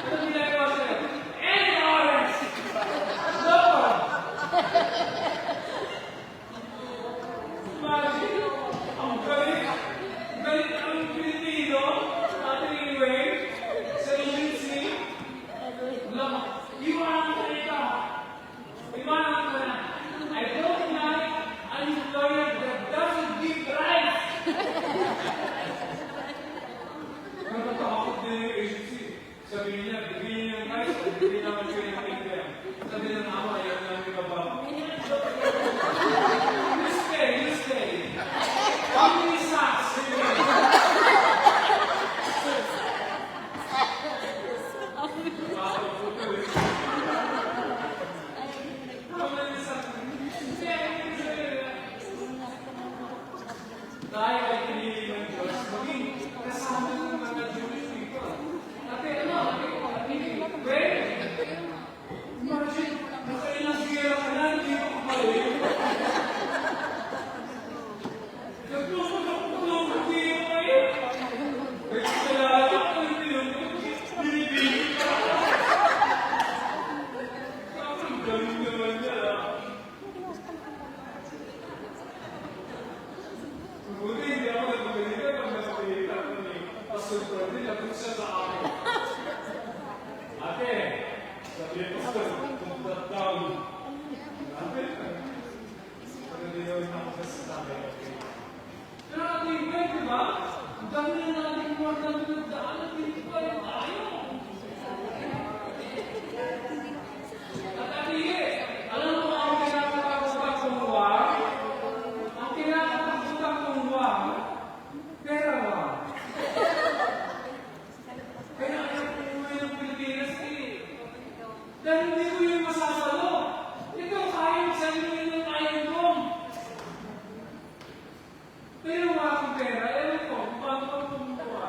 Ano ginagawa sa'yo? Any orange! No! Imagine, ang galit ang Pilipino, natin anyway, sa agency, iwanan ka ito. Iwanan ko na. I don't like an employer that doesn't give rights. Natatakot din yung agency. Sabihin niya, bigyan niya yung rights, bigyan naman siya yung payment. Sabi ng ama, ayaw namin kabago. You stay. How many socks do you need? Tayo ay pinili ng Diyos, maging kasama ng mga Jewish people. Ate, pray. Imagine, nakailang gira ka na, hindi ko kumalit. Nagtulog hindi ko kayo. Nagsikalala ako yung binibili ka. Ang galing naman niya, Buti hindi ako nagpapalita pag napapalita ko ni Pastor Brody, lagot siya sa akin. Ate, sabi ni Pastor, kumpat down. Ate, pagkaliwin ako sa sabi. Pero ate, di ba? Ang dami na natin more than pinagdaan at hindi pa rin tayo. At ate, alam mo ang kinakatakutan kong war? Ang kinakatakutan kong war, pera war. Kaya ayaw ko umuwi ng Pilipinas dahil hindi ko yung masasalo. Ito, kaya sa inyo yung iron bomb. Pero wala akong pera, ewan ko, kung paano ko pumukuha.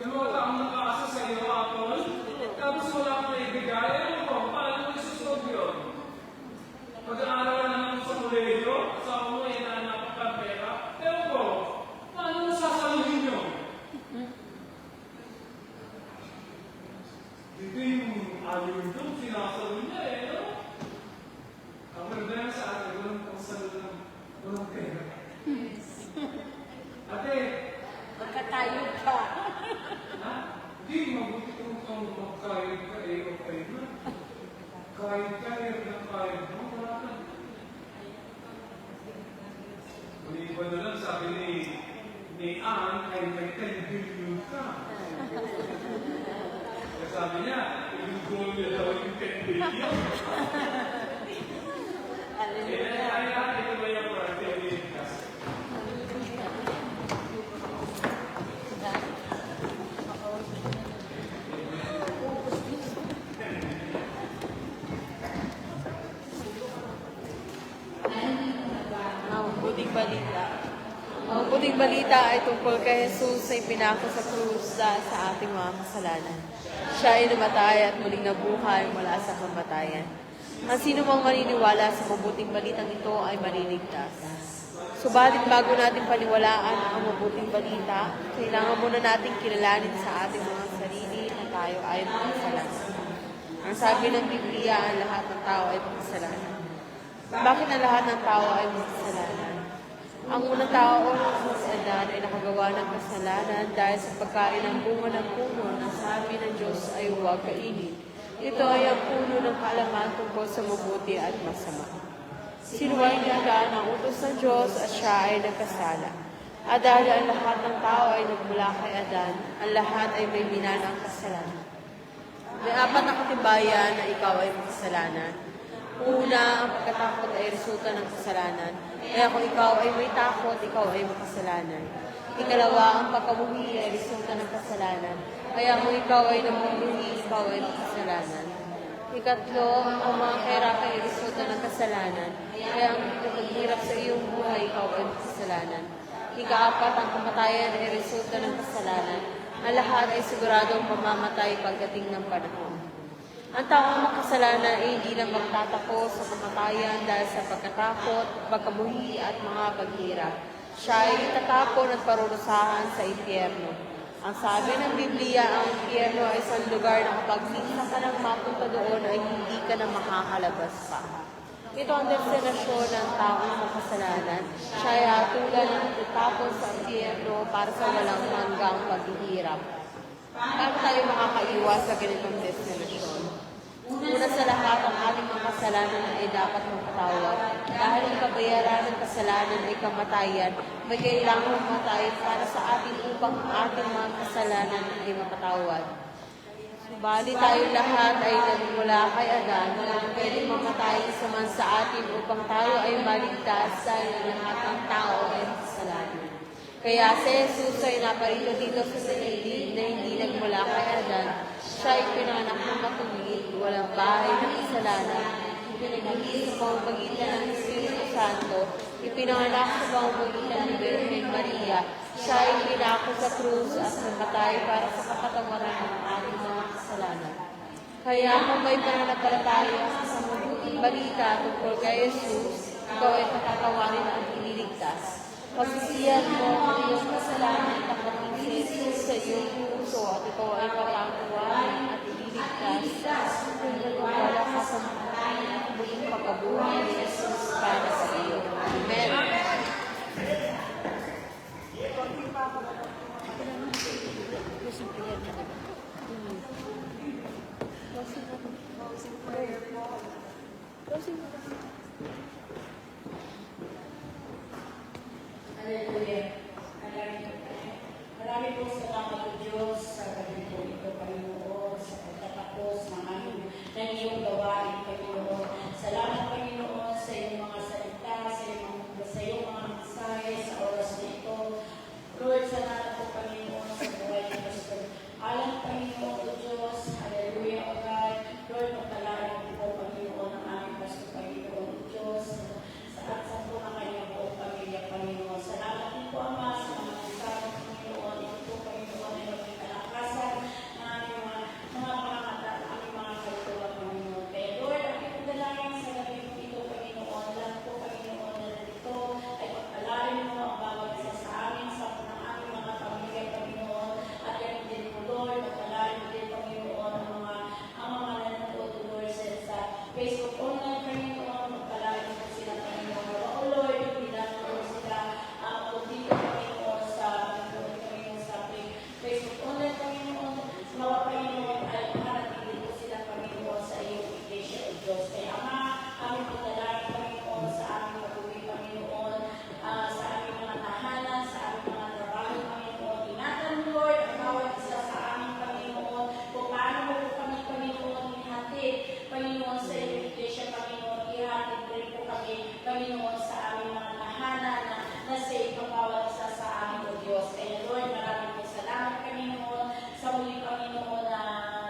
Dalawa taong nakaasa sa iyo, Apple, tapos wala akong naibigay, ewan ko, paano ko isusunod yun? Pag-aaral na naman sa kolegyo, sa mo ay nanapak ang pera, ewan ko, paano mo sasaluhin yun? Dito yung aliw doon, sinasalo niya no? Ang problema sa atin, walang pangsalo ng walang pera. Ate, Magkatayo ka. ha? Hindi, mabuti kung kang magkayod ka, okay na. Kayod ka, ng kayod mo, wala ka. Maliban na lang, sabi ni Ann, ay may 10 billion ka. Kaya sabi niya, yung goal niya daw yung 10 billion. Ito ba yung para 10 billion kasi? Buting balita. Ang buting balita ay tungkol kay Jesus ay pinako sa krus sa ating mga kasalanan. Siya ay namatay at muling nabuhay mula sa kamatayan. Ang sino mang maniniwala sa mabuting balitang ito ay maliligtas. Subalit bago natin paniwalaan ang mabuting balita, kailangan muna nating kilalanin sa ating mga sarili na tayo ay makasalanan. Ang sabi ng Biblia, ang lahat ng tao ay makasalanan. Bakit ang lahat ng tao ay makasalanan? Ang unang tao o si Adan ay nakagawa ng kasalanan dahil sa pagkain ng bunga ng puno na sabi ng Diyos ay huwag kainin. Ito ay ang puno ng kaalaman tungkol sa mabuti at masama. Sinuway niya Adan ang utos ng Diyos at siya ay nagkasala. At dahil ang lahat ng tao ay nagmula kay Adan, ang lahat ay may minana ang kasalanan. May apat na katibayan na ikaw ay makasalanan. Una, ang pagkatakot ay resulta ng kasalanan. Kaya kung ikaw ay may takot, ikaw ay makasalanan. Ikalawa, ang pagkabuhi ay resulta ng kasalanan. Kaya kung ikaw ay nabubuhi, ikaw ay makasalanan. Ikatlo, ang mga kahirapan ay resulta ng kasalanan. Kaya ang paghirap sa iyong buhay, ikaw ay makasalanan. Ikaapat, ang kamatayan ay resulta ng kasalanan. Ang ang lahat ay siguradong mamamatay pagdating ng panahon. Ang taong makasalanan ay hindi na magtatako sa kamatayan dahil sa pagkatakot, pagkabuhi at mga paghirap. Siya ay itatapon at parurusahan sa impyerno. Ang sabi ng Biblia, ang impyerno ay isang lugar na kapag minsan ka nang mapunta doon ay hindi ka na makakalabas pa. Ito ang destinasyon ng taong makasalanan. Siya ay hatulan ng itatapon sa impyerno para sa walang hanggang paghihirap. Paano tayo makakaiwas sa ganitong destinasyon? Una sa lahat, ang ating mga kasalanan ay dapat magpatawad. Dahil ang kabayaran ng kasalanan ay kamatayan, may kailangang mamatay para sa atin upang ang ating mga kasalanan ay mapatawad. Subalit tayo lahat ay nagmula kay Adan na pwedeng mamatay isa man sa atin upang tayo ay maligtas dahil ang lahat ng tao ay kasalanan. Kaya si Jesus ay naparito dito sa sanigdig na hindi nagmula kay Adan. Siya ay pinanganak ng matuwid, walang bahay ng kasalanan, ipinag-iis sa pamamagitan ng Espiritu Santo, ipinanganak sa pamamagitan ng Birhen Maria. Siya ay pinako sa krus at namatay para sa kapatawaran ng ating mga kasalanan. Kaya kung may pananampalataya sa mabuting balita tungkol kay Jesus, ikaw ay patatawarin at ililigtas. Pagsisiyan mo ang iyong kasalanan at tanggapin si Jesus sa iyong puso at ikaw ay patatawarin at ililigtas kung nagwala ka sa muling pagkabuhay ni Jesus para sa iyo. Amen. Hallelujah. Marami po salamat po Diyos sa gabi po ito, Panginoon, sa pagtatapos ng iyong gawain, Panginoon. Salamat, Panginoon, sa iyong mga salita, sa iyong mga mensahe sa oras na ito. Lord, salamat po, Panginoon, sa buhay ng Pastor Alan, Panginoon, O Diyos. Hallelujah, O God. Lord, magpalain po, Panginoon, ang aming Pastor, Panginoon, O Diyos. At sa po ng kanyang buong pamilya, Panginoon. Salamat din po, Ama, sa mga mensahe, Panginoon. Ito po, Panginoon, ay maging kalakasan ng aming mga pangamata, ang aming mga kaluluwa, Panginoon. Kaya, Lord, ang ito dalangin sa gabi po ito, Panginoon. Lahat po, Panginoon, na dito ay pagpalain mo ang bawat isa sa amin, sa ng aming mga pamilya, Panginoon. At yan din po, Lord, pagpalain mo din, Panginoon, ang mga nanonood, Lord, sa Facebook online, Panginoon. Pagpalain mo sila, Panginoon. O Lord, hindi lang po sila dito, Panginoon, sa Facebook online, Panginoon. Mga Panginoon ay manatili po sila, Panginoon, sa iyong iglesia, O Diyos. Kaya, Ama, aming pagdalangin, Panginoon, sa aming pag-uwi, Panginoon, sa aming mga tahanan, sa aming mga trabaho, Panginoon. Ingatan, Lord, ang bawat isa sa aming, Panginoon, kung paano mo po kami, Panginoon, ihatid, Panginoon, sa iyong iglesia, Panginoon. Ihatid rin po kami, Panginoon, sa aming mga tahanan na safe ang bawat isa sa amin, O Diyos. Kaya, Lord, maraming po salamat, Panginoon, sa muli, Panginoon, na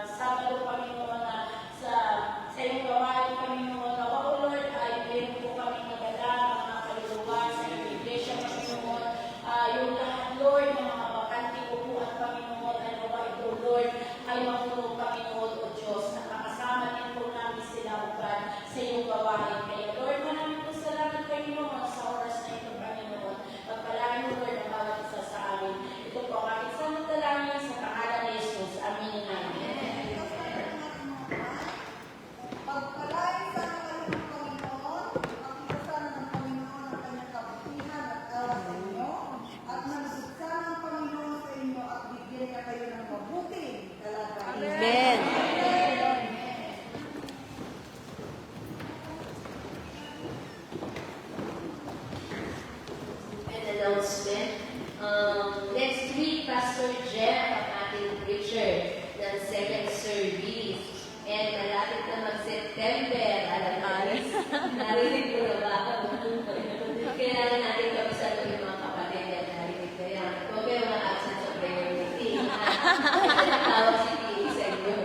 Sabado, Panginoon, na sa iyong gawain, Panginoon, na o Lord, ay meron po kami nagadala, mga kaluluwa sa iyong iglesia, Panginoon. Yung lahat, Lord, ng mga bakante upuan, Panginoon, ay nawa ito, Lord, ay mapuno, Panginoon, O Diyos, na makasama din po namin sila, O God, sa iyong gawain. Kaya, Lord, maraming po salamat, Panginoon, sa oras na ito, Panginoon. Pagpalain mo, Lord, ang bawat isa sa amin. Ito po ang aking sanang sa pangalan ni Jesus. Amen. Pagpalain sa mga ng Panginoon, makikasana ng Panginoon ang kanyang kabutihan at awa sa inyo, at manasuksana ng Panginoon sa inyo at bigyan niya kayo ng mabuting kalagayan. Amen. An announcement. Next week, Pastor Jeff ang ating preacher ng second service. And malapit na mag-September, alam natin, narinig ko na ba ako? Kailangan natin kapisan ng mga kapatid at narinig ko yan. Kung kayo mga absent sa prayer meeting, tawag si P.A. sa inyo.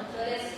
So let's